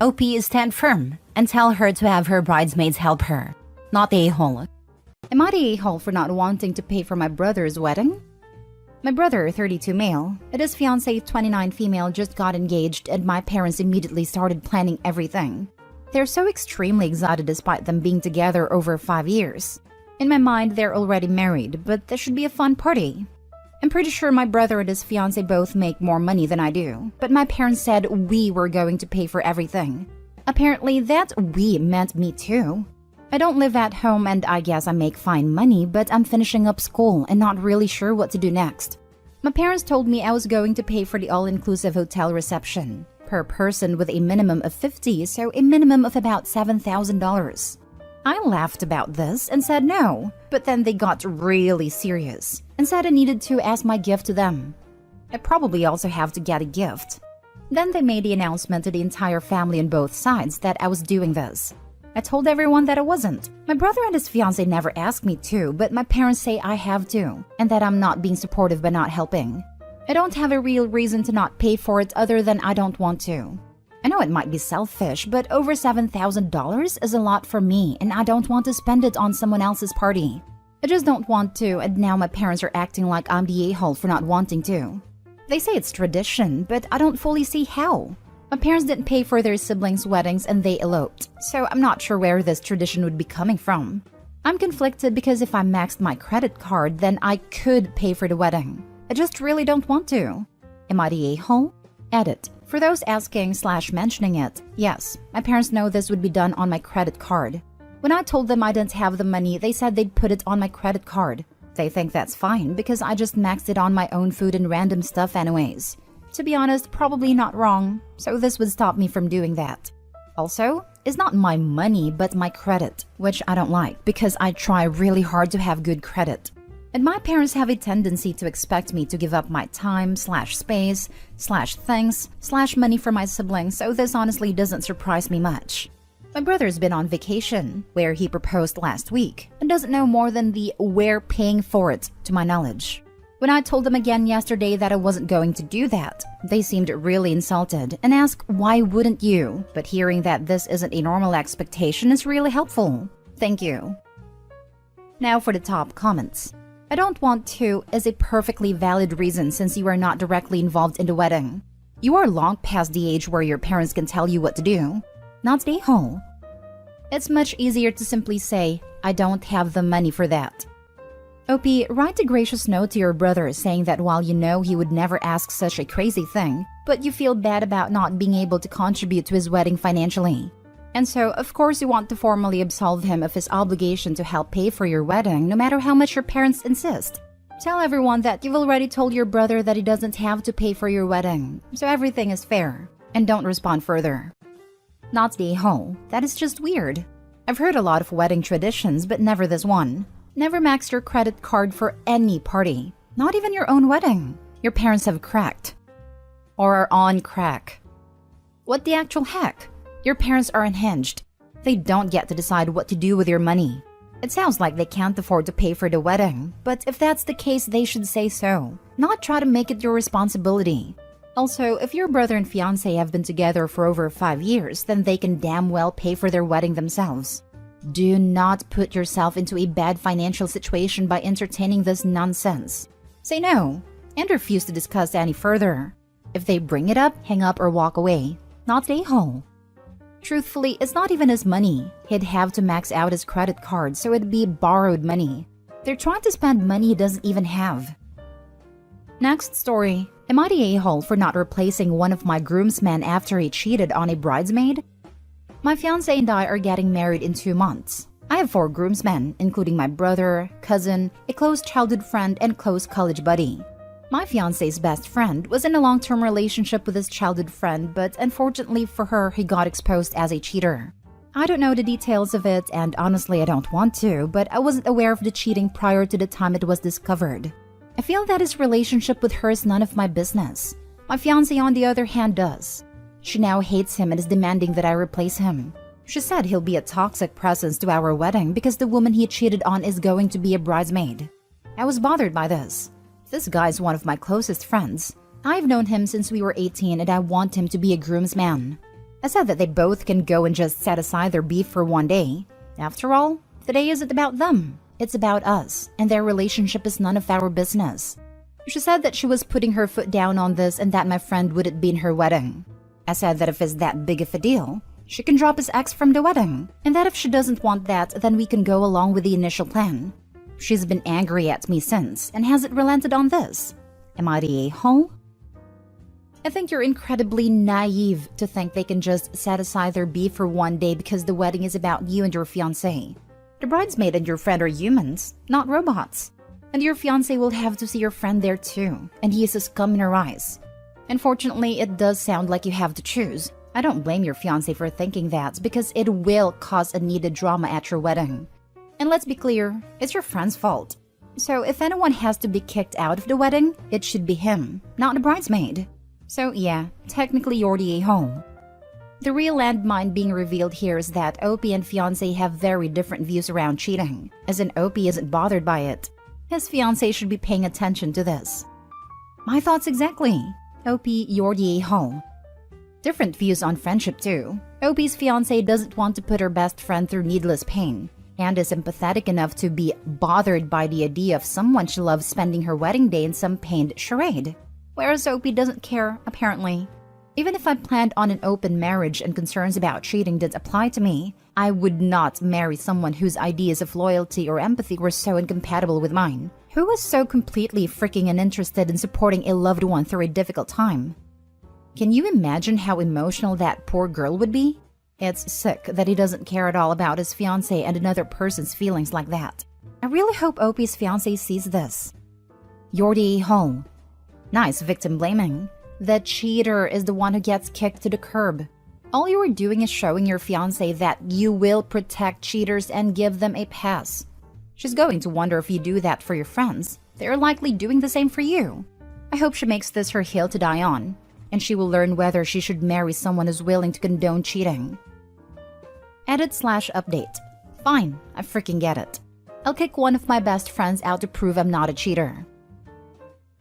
OP, stand firm and tell her to have her bridesmaids help her. Not a-hole. Am I the a-hole for not wanting to pay for my brother's wedding? My brother, 32 male, and his fiancée, 29 female, just got engaged and my parents immediately started planning everything. They're so extremely excited despite them being together over 5 years. In my mind, they're already married, but this should be a fun party. I'm pretty sure my brother and his fiancée both make more money than I do, but my parents said we were going to pay for everything. Apparently, that we meant me too. I don't live at home and I guess I make fine money, but I'm finishing up school and not really sure what to do next. My parents told me I was going to pay for the all-inclusive hotel reception, per person with a minimum of 50, so a minimum of about $7,000. I laughed about this and said no, but then they got really serious and said I needed to ask my gift to them. I probably also have to get a gift. Then they made the announcement to the entire family on both sides that I was doing this. I told everyone that I wasn't. My brother and his fiancée never asked me to, but my parents say I have to, and that I'm not being supportive by not helping. I don't have a real reason to not pay for it other than I don't want to. I know it might be selfish, but over $7,000 is a lot for me, and I don't want to spend it on someone else's party. I just don't want to, and now my parents are acting like I'm the a-hole for not wanting to. They say it's tradition, but I don't fully see how. My parents didn't pay for their siblings' weddings and they eloped, so I'm not sure where this tradition would be coming from. I'm conflicted because if I maxed my credit card, then I could pay for the wedding. I just really don't want to. Am I the a-hole? Edit. For those asking/mentioning it, yes, my parents know this would be done on my credit card. When I told them I didn't have the money, they said they'd put it on my credit card. They think that's fine because I just maxed it on my own food and random stuff anyways. To be honest, probably not wrong, so this would stop me from doing that. Also, it's not my money but my credit, which I don't like because I try really hard to have good credit. And my parents have a tendency to expect me to give up my time/space/things/money for my siblings, so this honestly doesn't surprise me much. My brother's been on vacation, where he proposed last week, and doesn't know more than the "we're paying for it" to my knowledge. When I told them again yesterday that I wasn't going to do that, they seemed really insulted and asked why wouldn't you, but hearing that this isn't a normal expectation is really helpful. Thank you. Now for the top comments. I don't want to is a perfectly valid reason since you are not directly involved in the wedding. You are long past the age where your parents can tell you what to do. Not the a-hole. It's much easier to simply say, I don't have the money for that. OP, write a gracious note to your brother saying that while you know he would never ask such a crazy thing, but you feel bad about not being able to contribute to his wedding financially. And so, of course, you want to formally absolve him of his obligation to help pay for your wedding, no matter how much your parents insist. Tell everyone that you've already told your brother that he doesn't have to pay for your wedding, so everything is fair. And don't respond further. Not the a-hole. That is just weird. I've heard a lot of wedding traditions, but never this one. Never max your credit card for any party. Not even your own wedding. Your parents have cracked. Or are on crack. What the actual heck? Your parents are unhinged. They don't get to decide what to do with your money. It sounds like they can't afford to pay for the wedding, but if that's the case, they should say so, not try to make it your responsibility. Also, if your brother and fiancé have been together for over 5 years, then they can damn well pay for their wedding themselves. Do not put yourself into a bad financial situation by entertaining this nonsense. Say no, and refuse to discuss any further. If they bring it up, hang up or walk away. Not the a-hole. Truthfully, it's not even his money. He'd have to max out his credit card, so it'd be borrowed money. They're trying to spend money he doesn't even have. Next story. Am I the a-hole for not replacing one of my groomsmen after he cheated on a bridesmaid? My fiancé and I are getting married in 2 months. I have 4 groomsmen, including my brother, cousin, a close childhood friend, and close college buddy. My fiancé's best friend was in a long-term relationship with his childhood friend, but unfortunately for her, he got exposed as a cheater. I don't know the details of it, and honestly I don't want to, but I wasn't aware of the cheating prior to the time it was discovered. I feel that his relationship with her is none of my business. My fiancé, on the other hand, does. She now hates him and is demanding that I replace him. She said he'll be a toxic presence to our wedding because the woman he cheated on is going to be a bridesmaid. I was bothered by this. This guy is one of my closest friends. I've known him since we were 18 and I want him to be a groomsman. I said that they both can go and just set aside their beef for one day. After all, the day isn't about them. It's about us, and their relationship is none of our business. She said that she was putting her foot down on this and that my friend wouldn't be in her wedding. I said that if it's that big of a deal, She can drop his ex from the wedding, and that if she doesn't want that, then we can go along with the initial plan. She's been angry at me since and hasn't relented on this. Am I the a-hole? I think you're incredibly naive to think they can just set aside their beef for one day because the wedding is about you and your fiancé. The bridesmaid and your friend are humans, not robots. And your fiancé will have to see your friend there too, and he is a scum in her eyes. Unfortunately, it does sound like you have to choose. I don't blame your fiancé for thinking that because it will cause a needed drama at your wedding. And let's be clear, it's your friend's fault. So if anyone has to be kicked out of the wedding, it should be him, not the bridesmaid. So yeah, technically you're the a-hole. The real landmine being revealed here is that Opie and fiancé have very different views around cheating, as in Opie isn't bothered by it. His fiancé should be paying attention to this. My thoughts exactly. Opie, you're the a-hole. Different views on friendship too. Opie's fiancé doesn't want to put her best friend through needless pain, and is empathetic enough to be bothered by the idea of someone she loves spending her wedding day in some pained charade. Whereas Opie doesn't care, apparently. Even if I planned on an open marriage and concerns about cheating didn't apply to me, I would not marry someone whose ideas of loyalty or empathy were so incompatible with mine, who was so completely freaking uninterested in supporting a loved one through a difficult time. Can you imagine how emotional that poor girl would be? It's sick that he doesn't care at all about his fiancé and another person's feelings like that. I really hope Opie's fiancé sees this. You're the a-hole. Nice victim blaming. The cheater is the one who gets kicked to the curb. All you are doing is showing your fiancé that you will protect cheaters and give them a pass. She's going to wonder if you do that for your friends. They're likely doing the same for you. I hope she makes this her hill to die on, and she will learn whether she should marry someone who's willing to condone cheating. Edit/update. Fine, I freaking get it. I'll kick one of my best friends out to prove I'm not a cheater.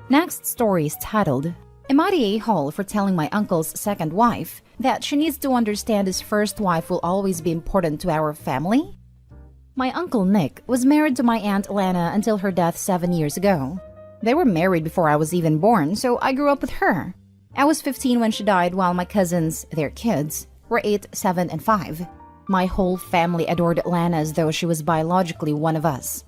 Next story is titled, Am I the a-hole for telling my uncle's second wife that she needs to understand his first wife will always be important to our family? My uncle Nick was married to my aunt Lana until her death 7 years ago. They were married before I was even born, so I grew up with her. I was 15 when she died while my cousins, their kids, were 8, 7, and 5. My whole family adored Lana as though she was biologically one of us.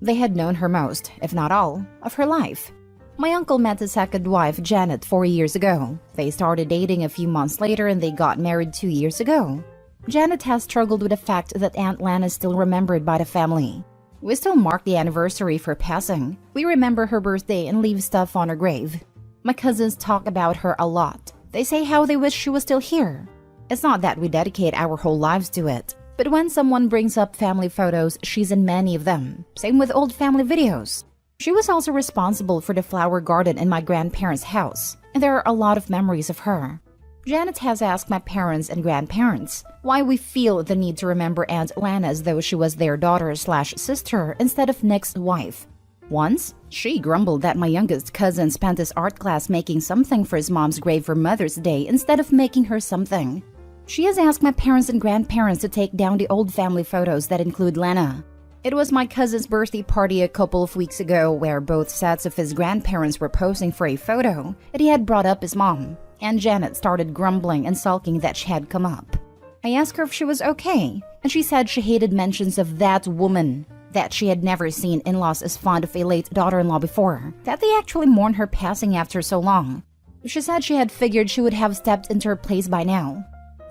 They had known her most, if not all, of her life. My uncle met his second wife, Janet, 4 years ago. They started dating a few months later and they got married 2 years ago. Janet has struggled with the fact that Aunt Lana is still remembered by the family. We still mark the anniversary for passing. We remember her birthday and leave stuff on her grave. My cousins talk about her a lot. They say how they wish she was still here. It's not that we dedicate our whole lives to it, but when someone brings up family photos, she's in many of them. Same with old family videos. She was also responsible for the flower garden in my grandparents' house, and there are a lot of memories of her. Janet has asked my parents and grandparents why we feel the need to remember Aunt Lana as though she was their daughter/sister instead of Nick's wife. Once, she grumbled that my youngest cousin spent his art class making something for his mom's grave for Mother's Day instead of making her something. She has asked my parents and grandparents to take down the old family photos that include Lana. It was my cousin's birthday party a couple of weeks ago where both sets of his grandparents were posing for a photo, and he had brought up his mom, and Janet started grumbling and sulking that she had come up. I asked her if she was okay, and she said she hated mentions of that woman, that she had never seen in-laws as fond of a late daughter-in-law before, that they actually mourned her passing after so long. She said she had figured she would have stepped into her place by now.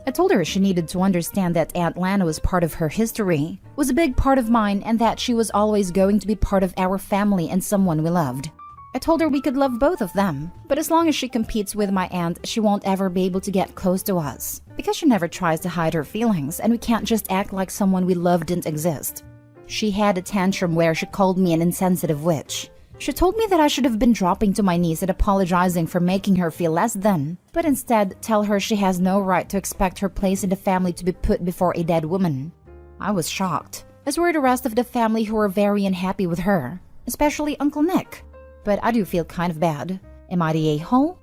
I told her she needed to understand that Aunt Lana was part of her history, was a big part of mine, and that she was always going to be part of our family and someone we loved. I told her we could love both of them, but as long as she competes with my aunt, she won't ever be able to get close to us, because she never tries to hide her feelings, and we can't just act like someone we love didn't exist. She had a tantrum where she called me an insensitive witch. She told me that I should have been dropping to my knees and apologizing for making her feel less than, but instead tell her she has no right to expect her place in the family to be put before a dead woman. I was shocked, as were the rest of the family who were very unhappy with her, especially Uncle Nick. But I do feel kind of bad. Am I the a-hole?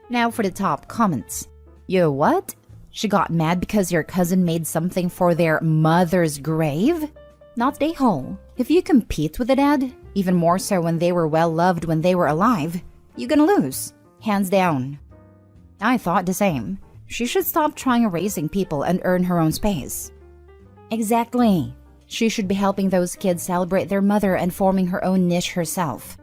Now for the top comments. Yo, what? She got mad because your cousin made something for their mother's grave? Not the a-hole. If you compete with the dead, even more so when they were well loved when they were alive, you're gonna lose. Hands down. I thought the same. She should stop trying raising people and earn her own space. Exactly. She should be helping those kids celebrate their mother and forming her own niche herself.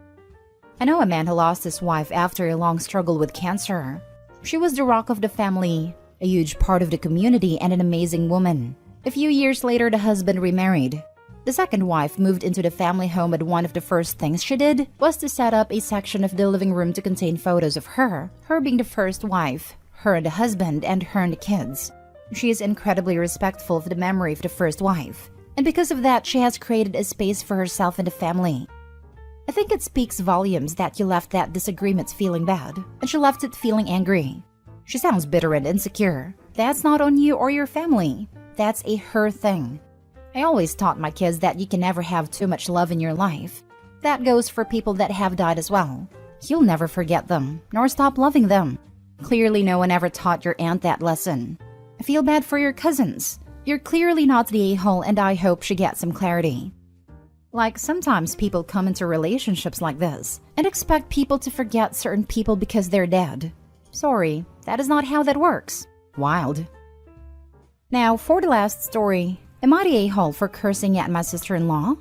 I know a man who lost his wife after a long struggle with cancer. She was the rock of the family, a huge part of the community, and an amazing woman. A few years later, the husband remarried. The second wife moved into the family home, and one of the first things she did was to set up a section of the living room to contain photos of her being the first wife, her and the husband, and her and the kids. She is incredibly respectful of the memory of the first wife, and because of that, she has created a space for herself and the family. I think it speaks volumes that you left that disagreement feeling bad, and she left it feeling angry. She sounds bitter and insecure. That's not on you or your family. That's a her thing. I always taught my kids that you can never have too much love in your life. That goes for people that have died as well. You'll never forget them, nor stop loving them. Clearly no one ever taught your aunt that lesson. I feel bad for your cousins. You're clearly not the a-hole, and I hope she gets some clarity. Like, sometimes people come into relationships like this and expect people to forget certain people because they're dead. Sorry, that is not how that works. Wild. Now, for the last story, am I the a-hole for cursing at my sister-in-law?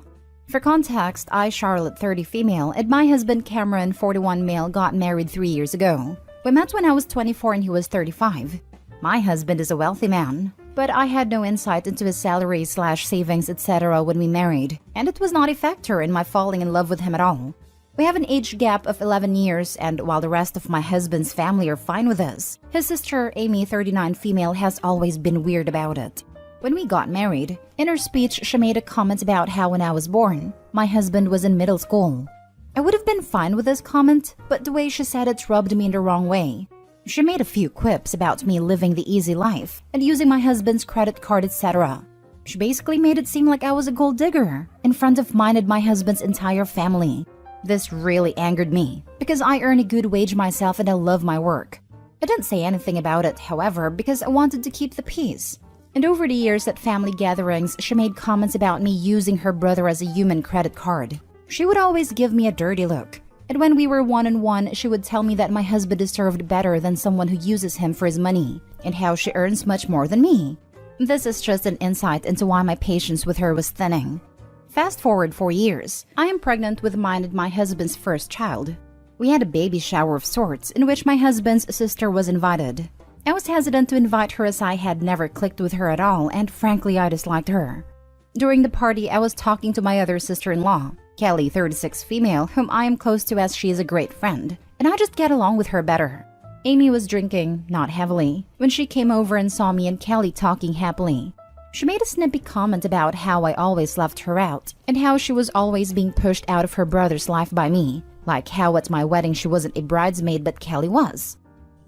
For context, I, Charlotte, 30 female, and my husband, Cameron, 41 male, got married 3 years ago. We met when I was 24 and he was 35. My husband is a wealthy man, but I had no insight into his salary/savings, etc. when we married, and it was not a factor in my falling in love with him at all. We have an age gap of 11 years, and while the rest of my husband's family are fine with us, his sister, Amy, 39 female, has always been weird about it. When we got married, in her speech she made a comment about how when I was born, my husband was in middle school. I would have been fine with this comment, but the way she said it rubbed me in the wrong way. She made a few quips about me living the easy life and using my husband's credit card, etc. She basically made it seem like I was a gold digger in front of mine and my husband's entire family. This really angered me because I earn a good wage myself and I love my work. I didn't say anything about it, however, because I wanted to keep the peace. And over the years at family gatherings, she made comments about me using her brother as a human credit card. She would always give me a dirty look. And when we were one-on-one, she would tell me that my husband deserved better than someone who uses him for his money, and how she earns much more than me. This is just an insight into why my patience with her was thinning. Fast forward 4 years, I am pregnant with mine and my husband's first child. We had a baby shower of sorts, in which my husband's sister was invited. I was hesitant to invite her as I had never clicked with her at all, and frankly I disliked her. During the party, I was talking to my other sister-in-law, Kelly, 36 female, whom I am close to as she is a great friend, and I just get along with her better. Amy was drinking, not heavily, when she came over and saw me and Kelly talking happily. She made a snippy comment about how I always left her out, and how she was always being pushed out of her brother's life by me, like how at my wedding she wasn't a bridesmaid but Kelly was.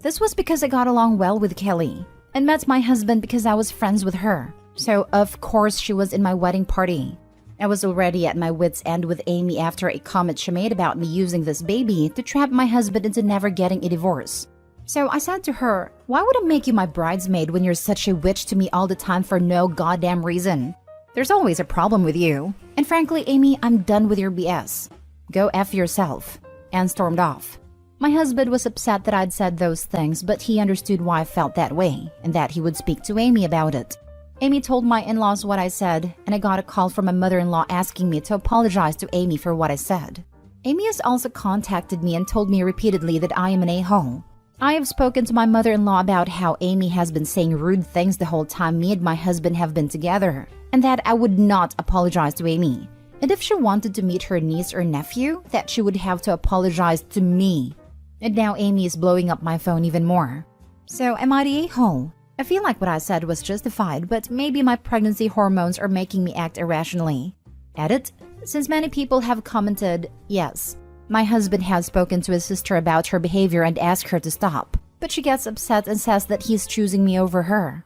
This was because I got along well with Kelly, and met my husband because I was friends with her, so of course she was in my wedding party. I was already at my wit's end with Amy after a comment she made about me using this baby to trap my husband into never getting a divorce. So I said to her, "Why would I make you my bridesmaid when you're such a witch to me all the time for no goddamn reason? There's always a problem with you. And frankly, Amy, I'm done with your BS. Go F yourself," and stormed off. My husband was upset that I'd said those things, but he understood why I felt that way, and that he would speak to Amy about it. Amy told my in-laws what I said, and I got a call from my mother-in-law asking me to apologize to Amy for what I said. Amy has also contacted me and told me repeatedly that I am an a-hole. I have spoken to my mother-in-law about how Amy has been saying rude things the whole time me and my husband have been together, and that I would not apologize to Amy. And if she wanted to meet her niece or nephew, that she would have to apologize to me. And now Amy is blowing up my phone even more. So am I the a-hole? I feel like what I said was justified, but maybe my pregnancy hormones are making me act irrationally. Edit: since many people have commented, yes, my husband has spoken to his sister about her behavior and asked her to stop, but she gets upset and says that he's choosing me over her.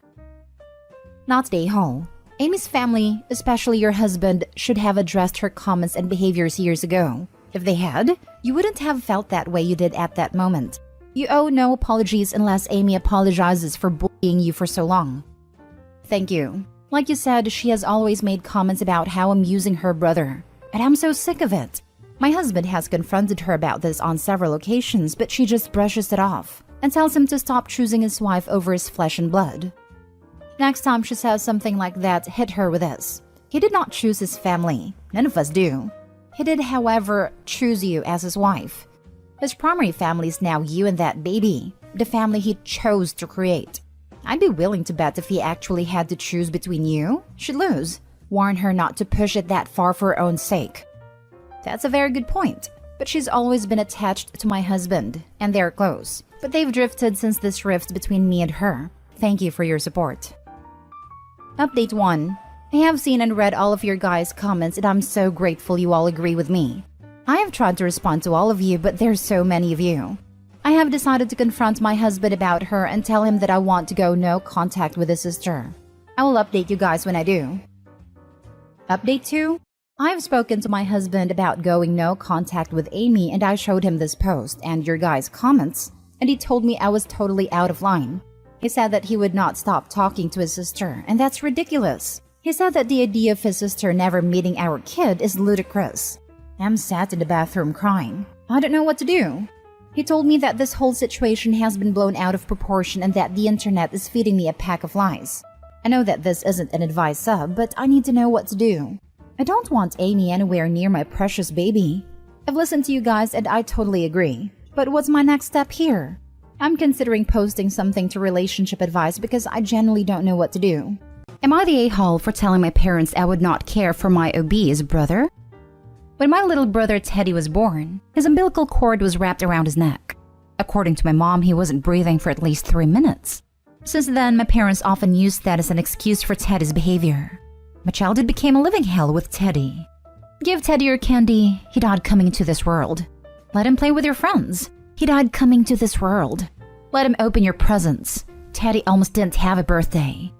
Not the a-hole. Amy's family, especially your husband, should have addressed her comments and behaviors years ago. If they had, you wouldn't have felt that way you did at that moment. You owe no apologies unless Amy apologizes for bullying you for so long. Thank you. Like you said, she has always made comments about how I'm using her brother, and I'm so sick of it. My husband has confronted her about this on several occasions, but she just brushes it off. and tells him to stop choosing his wife over his flesh and blood. Next time she says something like that, hit her with this. He did not choose his family. None of us do. He did, however, choose you as his wife. His primary family is now you and that baby, the family he chose to create. I'd be willing to bet if he actually had to choose between you, she'd lose. Warn her not to push it that far for her own sake. That's a very good point. But she's always been attached to my husband, and they're close. But they've drifted since this rift between me and her. Thank you for your support. Update 1. I have seen and read all of your guys' comments and I'm so grateful you all agree with me. I have tried to respond to all of you, but there's so many of you. I have decided to confront my husband about her and tell him that I want to go no contact with his sister. I will update you guys when I do. Update 2. I have spoken to my husband about going no contact with Amy and I showed him this post and your guys' comments, and he told me I was totally out of line. He said that he would not stop talking to his sister, and that's ridiculous. He said that the idea of his sister never meeting our kid is ludicrous. I'm sat in the bathroom crying. I don't know what to do. He told me that this whole situation has been blown out of proportion and that the internet is feeding me a pack of lies. I know that this isn't an advice sub, but I need to know what to do. I don't want Amy anywhere near my precious baby. I've listened to you guys and I totally agree. But what's my next step here? I'm considering posting something to relationship advice because I genuinely don't know what to do. Am I the a-hole for telling my parents I would not care for my obese brother? When my little brother Teddy was born, his umbilical cord was wrapped around his neck. According to my mom, he wasn't breathing for at least 3 minutes. Since then, my parents often used that as an excuse for Teddy's behavior. My childhood became a living hell with Teddy. Give Teddy your candy, he died coming into this world. Let him play with your friends, he died coming to this world. Let him open your presents. Teddy almost didn't have a birthday.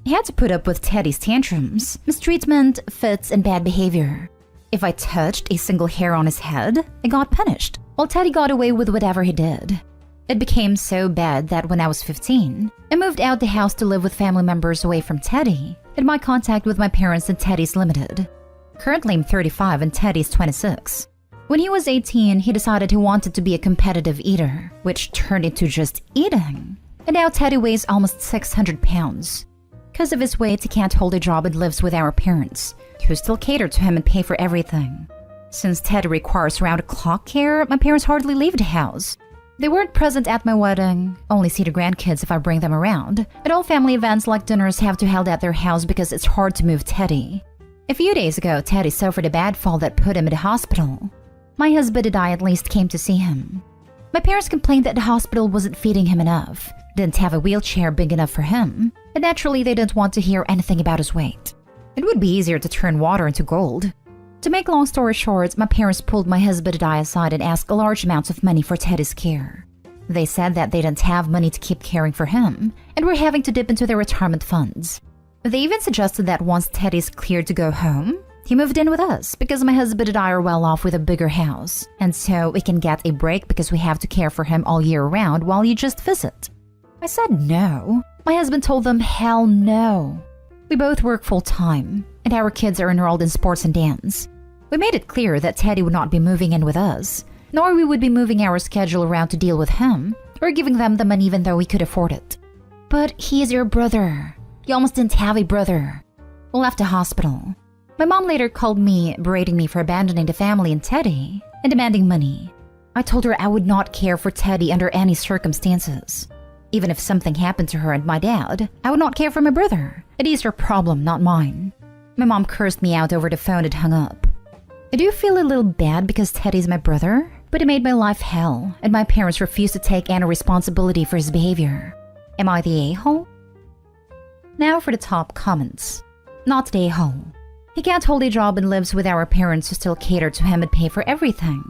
I had to put up with Teddy's tantrums, mistreatment, fits, and bad behavior. If I touched a single hair on his head, I got punished, while Teddy got away with whatever he did. It became so bad that when I was 15, I moved out the house to live with family members away from Teddy, and my contact with my parents and Teddy's limited. Currently, I'm 35 and Teddy's 26. When he was 18, he decided he wanted to be a competitive eater, which turned into just eating. And now Teddy weighs almost 600 pounds. Because of his weight, he can't hold a job and lives with our parents, who still cater to him and pay for everything. Since Teddy requires round-the-clock care, my parents hardly leave the house. They weren't present at my wedding, only see the grandkids if I bring them around, and all family events like dinners have to be held at their house because it's hard to move Teddy. A few days ago, Teddy suffered a bad fall that put him in the hospital. My husband and I at least came to see him. My parents complained that the hospital wasn't feeding him enough, didn't have a wheelchair big enough for him, and naturally they didn't want to hear anything about his weight. It would be easier to turn water into gold. To make long story short, my parents pulled my husband and I aside and asked large amounts of money for Teddy's care. They said that they didn't have money to keep caring for him, and were having to dip into their retirement funds. They even suggested that once Teddy's cleared to go home, he moved in with us because my husband and I are well off with a bigger house, and so we can get a break because we have to care for him all year round while you just visit. I said no. My husband told them hell no. We both work full-time, and our kids are enrolled in sports and dance. We made it clear that Teddy would not be moving in with us, nor we would be moving our schedule around to deal with him, or giving them the money even though we could afford it. But he is your brother. You almost didn't have a brother. We left the hospital. My mom later called me, berating me for abandoning the family and Teddy, and demanding money. I told her I would not care for Teddy under any circumstances. Even if something happened to her and my dad, I would not care for my brother. It is her problem, not mine. My mom cursed me out over the phone and hung up. I do feel a little bad because Teddy's my brother, but it made my life hell, and my parents refused to take any responsibility for his behavior. Am I the a-hole? Now for the top comments. Not the a-hole. He can't hold a job and lives with our parents who still cater to him and pay for everything.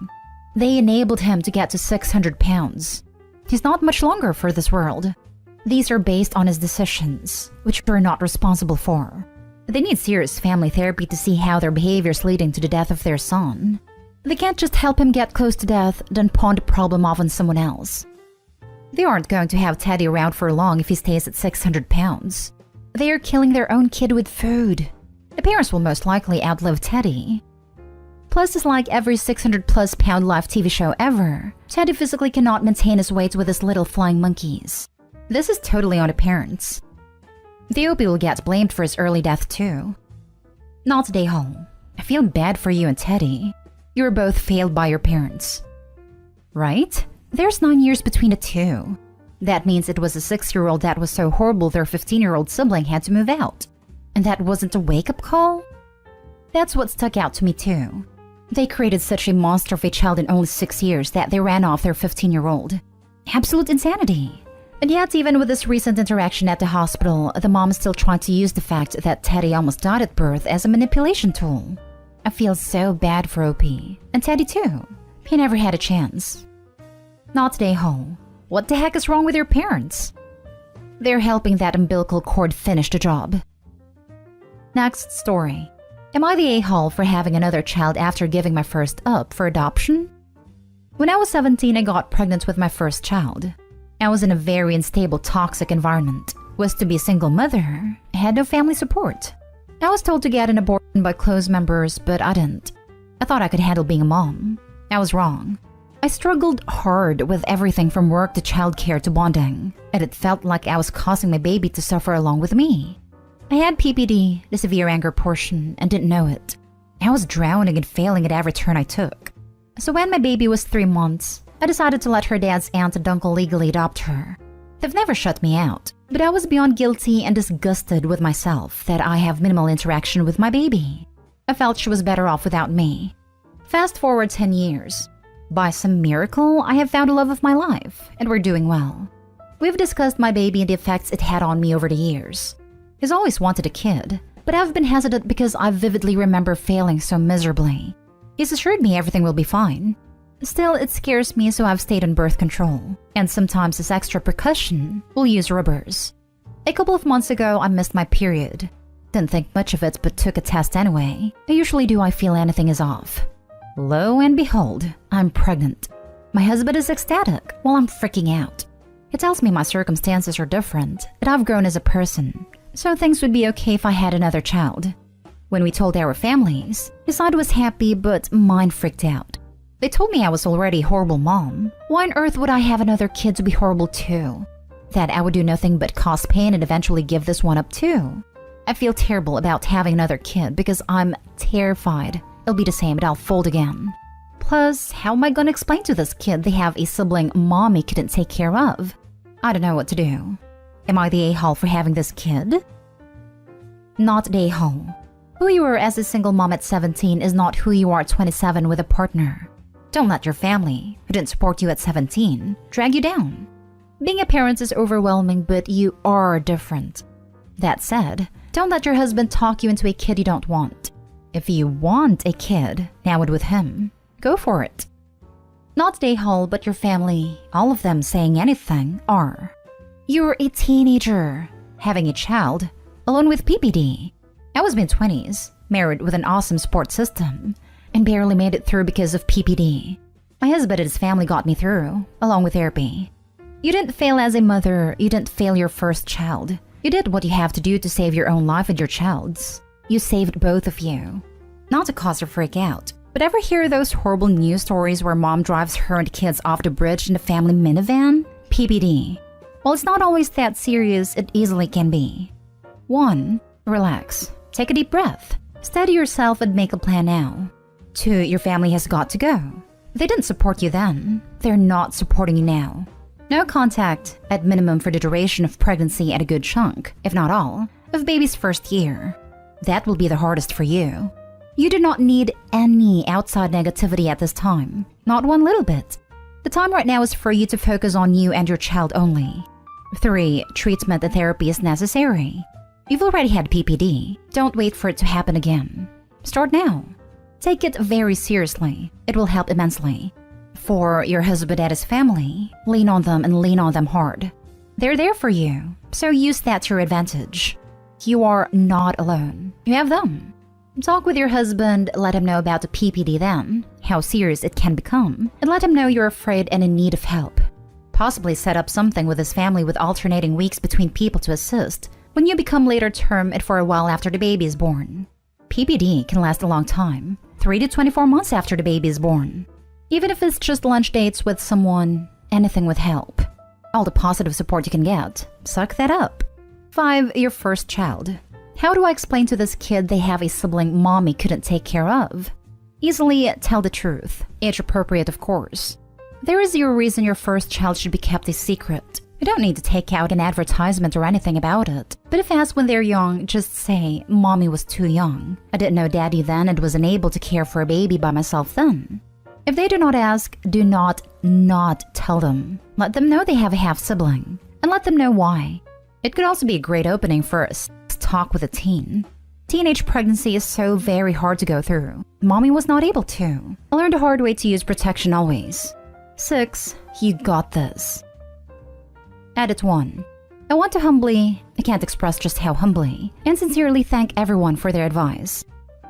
They enabled him to get to 600 pounds. He's not much longer for this world. These are based on his decisions, which we're not responsible for. They need serious family therapy to see how their behavior is leading to the death of their son. They can't just help him get close to death, then pawn the problem off on someone else. They aren't going to have Teddy around for long if he stays at 600 pounds. They are killing their own kid with food. The parents will most likely outlive Teddy. Plus, it's like every 600+ pound live TV show ever. Teddy physically cannot maintain his weight with his little flying monkeys. This is totally on the parents. The OP will get blamed for his early death too. Not today, Hall. I feel bad for you and Teddy. You were both failed by your parents. Right? There's 9 years between the two. That means it was a 6-year-old that was so horrible their 15-year-old sibling had to move out. And that wasn't a wake-up call? That's what stuck out to me too. They created such a monster of a child in only 6 years that they ran off their 15-year-old. Absolute insanity. And yet, even with this recent interaction at the hospital, the mom is still trying to use the fact that Teddy almost died at birth as a manipulation tool. I feel so bad for OP. And Teddy too. He never had a chance. Not today, Ho. What the heck is wrong with your parents? They're helping that umbilical cord finish the job. Next story. Am I the a-hole for having another child after giving my first up for adoption? When I was 17, I got pregnant with my first child. I was in a very unstable, toxic environment. Was to be a single mother. I had no family support. I was told to get an abortion by close members, but I didn't. I thought I could handle being a mom. I was wrong. I struggled hard with everything from work to childcare to bonding, and it felt like I was causing my baby to suffer along with me. I had PPD, the severe anger portion, and didn't know it. I was drowning and failing at every turn I took. So when my baby was 3 months, I decided to let her dad's aunt and uncle legally adopt her. They've never shut me out, but I was beyond guilty and disgusted with myself that I have minimal interaction with my baby. I felt she was better off without me. Fast forward 10 years. By some miracle, I have found the love of my life, and we're doing well. We've discussed my baby and the effects it had on me over the years. He's always wanted a kid, but I've been hesitant because I vividly remember failing so miserably. He's assured me everything will be fine. Still, it scares me, so I've stayed on birth control, and sometimes as extra precaution, we'll use rubbers. A couple of months ago, I missed my period. Didn't think much of it, but took a test anyway. I usually do. I feel anything is off. Lo and behold, I'm pregnant. My husband is ecstatic while I'm freaking out. He tells me my circumstances are different, that I've grown as a person, so things would be okay if I had another child. When we told our families, his side was happy, but mine freaked out. They told me I was already a horrible mom. Why on earth would I have another kid to be horrible too? That I would do nothing but cause pain and eventually give this one up too. I feel terrible about having another kid because I'm terrified it'll be the same and I'll fold again. Plus, how am I gonna explain to this kid they have a sibling mommy couldn't take care of? I don't know what to do. Am I the a-hole for having this kid? Not the a-hole. Who you were as a single mom at 17 is not who you are at 27 with a partner. Don't let your family, who didn't support you at 17, drag you down. Being a parent is overwhelming, but you are different. That said, don't let your husband talk you into a kid you don't want. If you want a kid, now and with him, go for it. Not the a-hole, but your family, all of them saying anything, are. You're a teenager, having a child, alone with PPD. I was mid-20s, married with an awesome support system, and barely made it through because of PPD. My husband and his family got me through, along with therapy. You didn't fail as a mother, you didn't fail your first child. You did what you have to do to save your own life and your child's. You saved both of you. Not to cause her freak out, but ever hear those horrible news stories where mom drives her and kids off the bridge in the family minivan? PPD. While it's not always that serious, it easily can be. 1. Relax. Take a deep breath. Steady yourself and make a plan now. 2. Your family has got to go. They didn't support you then. They're not supporting you now. No contact, at minimum for the duration of pregnancy and a good chunk, if not all, of baby's first year. That will be the hardest for you. You do not need any outside negativity at this time. Not one little bit. The time right now is for you to focus on you and your child only. 3. Treatment and therapy is necessary. You've already had PPD. Don't wait for it to happen again. Start now. Take it very seriously. It will help immensely. 4. Your husband and his family. Lean on them and lean on them hard. They're there for you, so use that to your advantage. You are not alone. You have them. Talk with your husband, let him know about the PPD then, how serious it can become, and let him know you're afraid and in need of help. Possibly set up something with his family with alternating weeks between people to assist when you become later term and for a while after the baby is born. PPD can last a long time. 3 to 24 months after the baby is born. Even if it's just lunch dates with someone, anything would help. All the positive support you can get, suck that up. 5. Your first child. How do I explain to this kid they have a sibling mommy couldn't take care of? Easily tell the truth, age appropriate of course. There is zero reason your first child should be kept a secret. You don't need to take out an advertisement or anything about it. But if asked when they're young, just say, "Mommy was too young. I didn't know daddy then and was unable to care for a baby by myself then." If they do not ask, do not tell them. Let them know they have a half-sibling, and let them know why. It could also be a great opening for a talk with a teen. Teenage pregnancy is so very hard to go through. Mommy was not able to. I learned the hard way to use protection always. 6. You got this. Edit 1. I want to I can't express just how humbly, and sincerely thank everyone for their advice.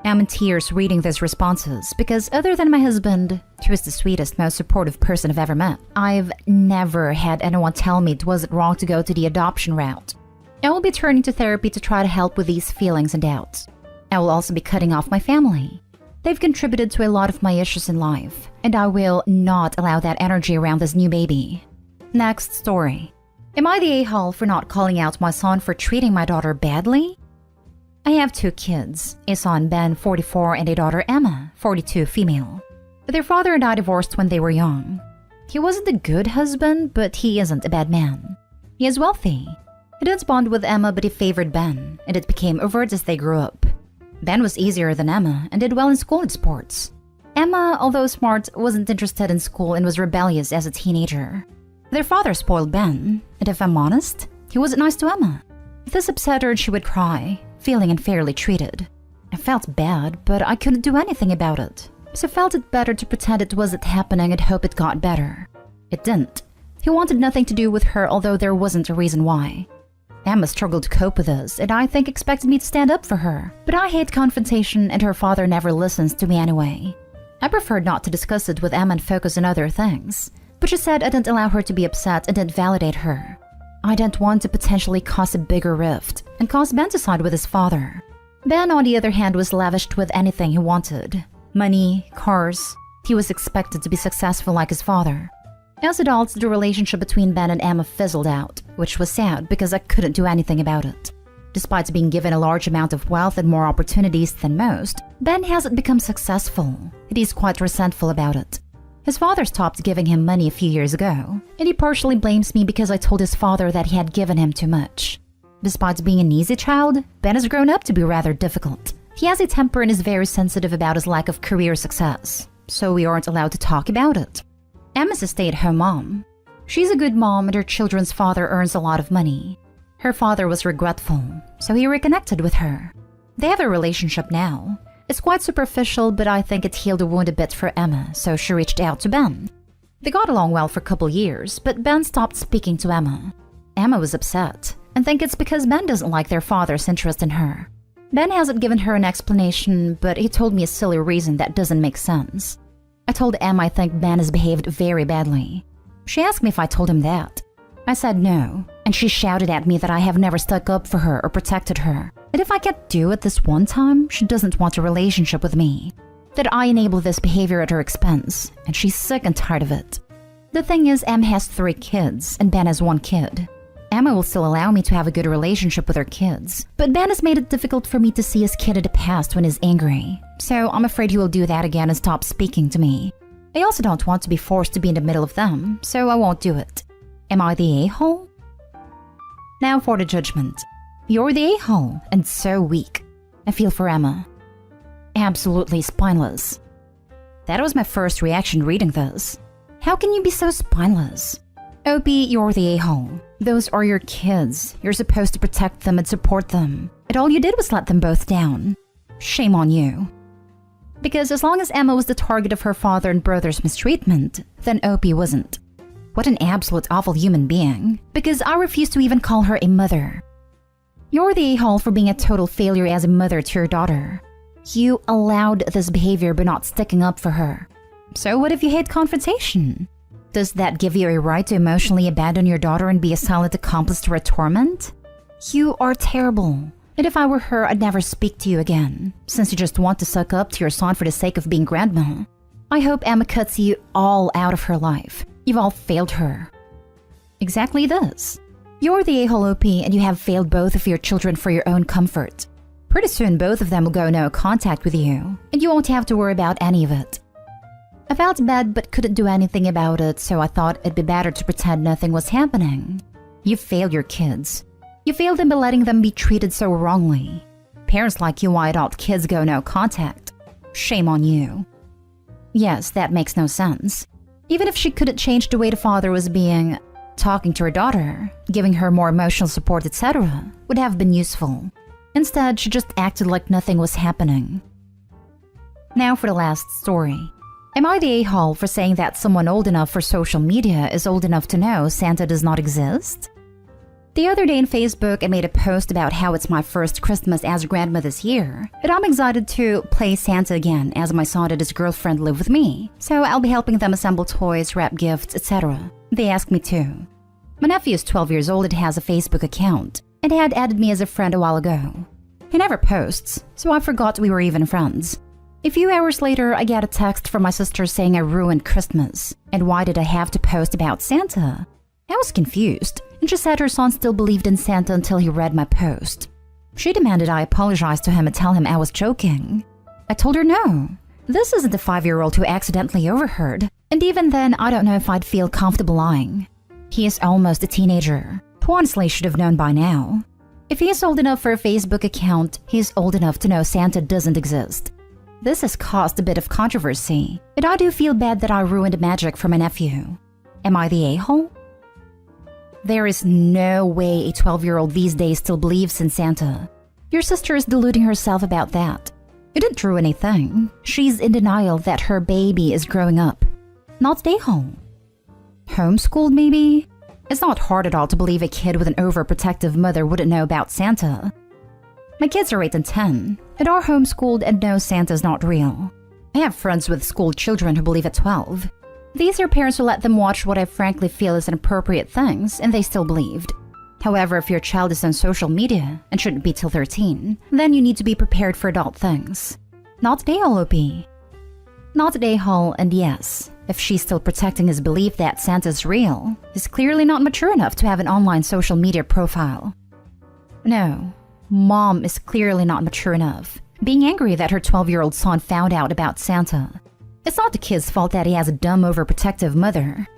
I'm in tears reading these responses because other than my husband, who is the sweetest, most supportive person I've ever met, I've never had anyone tell me it wasn't wrong to go to the adoption route. I will be turning to therapy to try to help with these feelings and doubts. I will also be cutting off my family. They've contributed to a lot of my issues in life, and I will not allow that energy around this new baby. Next story. Am I the a-hole for not calling out my son for treating my daughter badly? I have 2 kids, a son Ben, 44, and a daughter Emma, 42, female. Their father and I divorced when they were young. He wasn't a good husband, but he isn't a bad man. He is wealthy. He did bond with Emma, but he favored Ben, and it became overt as they grew up. Ben was easier than Emma and did well in school and sports. Emma, although smart, wasn't interested in school and was rebellious as a teenager. Their father spoiled Ben, and if I'm honest, he wasn't nice to Emma. This upset her and she would cry, feeling unfairly treated. I felt bad, but I couldn't do anything about it, so I felt it better to pretend it wasn't happening and hope it got better. It didn't. He wanted nothing to do with her, although there wasn't a reason why. Emma struggled to cope with this, and I think expected me to stand up for her, but I hate confrontation and her father never listens to me anyway. I preferred not to discuss it with Emma and focus on other things, but she said I didn't allow her to be upset and didn't validate her. I didn't want to potentially cause a bigger rift and cause Ben to side with his father. Ben, on the other hand, was lavished with anything he wanted. Money, cars. He was expected to be successful like his father. As adults, the relationship between Ben and Emma fizzled out, which was sad because I couldn't do anything about it. Despite being given a large amount of wealth and more opportunities than most, Ben hasn't become successful, and he's quite resentful about it. His father stopped giving him money a few years ago, and he partially blames me because I told his father that he had given him too much. Despite being an easy child, Ben has grown up to be rather difficult. He has a temper and is very sensitive about his lack of career success, so we aren't allowed to talk about it. Emma's a stay-at-home mom. She's a good mom and her children's father earns a lot of money. Her father was regretful, so he reconnected with her. They have a relationship now. It's quite superficial, but I think it healed the wound a bit for Emma, so she reached out to Ben. They got along well for a couple years, but Ben stopped speaking to Emma. Emma was upset, and think it's because Ben doesn't like their father's interest in her. Ben hasn't given her an explanation, but he told me a silly reason that doesn't make sense. I told Emma I think Ben has behaved very badly. She asked me if I told him that. I said no, and she shouted at me that I have never stuck up for her or protected her. That if I can't do it this one time, she doesn't want a relationship with me. That I enable this behavior at her expense, and she's sick and tired of it. The thing is, Emma has 3 kids, and Ben has 1 kid. Emma will still allow me to have a good relationship with her kids, but Ben has made it difficult for me to see his kid in the past when he's angry, so I'm afraid he will do that again and stop speaking to me. I also don't want to be forced to be in the middle of them, so I won't do it. Am I the a-hole? Now for the judgment. You're the a-hole, and so weak. I feel for Emma. Absolutely spineless. That was my first reaction reading this. How can you be so spineless? Opie, you're the a-hole. Those are your kids. You're supposed to protect them and support them. And all you did was let them both down. Shame on you. Because as long as Emma was the target of her father and brother's mistreatment, then Opie wasn't. What an absolute awful human being. Because I refuse to even call her a mother. You're the a-hole for being a total failure as a mother to your daughter. You allowed this behavior by not sticking up for her. So what if you hate confrontation? Does that give you a right to emotionally abandon your daughter and be a silent accomplice to her torment? You are terrible. And if I were her, I'd never speak to you again, since you just want to suck up to your son for the sake of being grandma. I hope Emma cuts you all out of her life. You've all failed her. Exactly this. You're the a-hole OP and you have failed both of your children for your own comfort. Pretty soon both of them will go no contact with you, and you won't have to worry about any of it. I felt bad but couldn't do anything about it, so I thought it'd be better to pretend nothing was happening. You failed your kids. You failed them by letting them be treated so wrongly. Parents like you why adult kids go no contact. Shame on you. Yes, that makes no sense. Even if she couldn't change the way the father was being, talking to her daughter, giving her more emotional support, etc., would have been useful. Instead, she just acted like nothing was happening. Now for the last story. Am I the a-hole for saying that someone old enough for social media is old enough to know Santa does not exist? The other day on Facebook, I made a post about how it's my first Christmas as a grandma this year, and I'm excited to play Santa again as my son and his girlfriend live with me, so I'll be helping them assemble toys, wrap gifts, etc. They asked me to. My nephew is 12 years old and has a Facebook account, and had added me as a friend a while ago. He never posts, so I forgot we were even friends. A few hours later, I get a text from my sister saying I ruined Christmas, and why did I have to post about Santa? I was confused, and she said her son still believed in Santa until he read my post. She demanded I apologize to him and tell him I was joking. I told her no. This isn't a 5-year-old who accidentally overheard, and even then I don't know if I'd feel comfortable lying. He is almost a teenager, who honestly should have known by now. If he is old enough for a Facebook account, he is old enough to know Santa doesn't exist. This has caused a bit of controversy, and I do feel bad that I ruined magic for my nephew. Am I the a-hole? There is no way a 12-year-old these days still believes in Santa. Your sister is deluding herself about that. You didn't ruin anything. She's in denial that her baby is growing up. Not the a-hole. Homeschooled, maybe? It's not hard at all to believe a kid with an overprotective mother wouldn't know about Santa. My kids are 8 and 10, and are homeschooled and know Santa's not real. I have friends with school children who believe at 12. These are parents who let them watch what I frankly feel is inappropriate things, and they still believed. However, if your child is on social media and shouldn't be till 13, then you need to be prepared for adult things. Not the a-hole OP. Not the a-hole, and yes, if she's still protecting his belief that Santa's real, he's clearly not mature enough to have an online social media profile. No. Mom is clearly not mature enough, being angry that her 12-year-old son found out about Santa. It's not the kid's fault that he has a dumb, overprotective mother.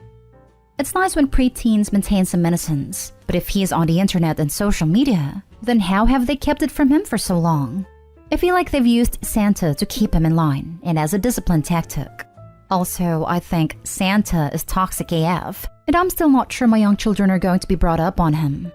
It's nice when preteens maintain some innocence, but if he is on the internet and social media, then how have they kept it from him for so long? I feel like they've used Santa to keep him in line and as a discipline tactic. Also, I think Santa is toxic AF, and I'm still not sure my young children are going to be brought up on him.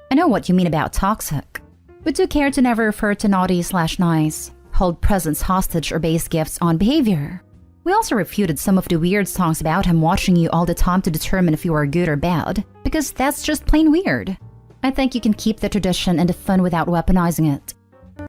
I know what you mean about toxic. We took care to never refer to naughty/nice, hold presents hostage or base gifts on behavior. We also refuted some of the weird songs about him watching you all the time to determine if you are good or bad, because that's just plain weird. I think you can keep the tradition and the fun without weaponizing it.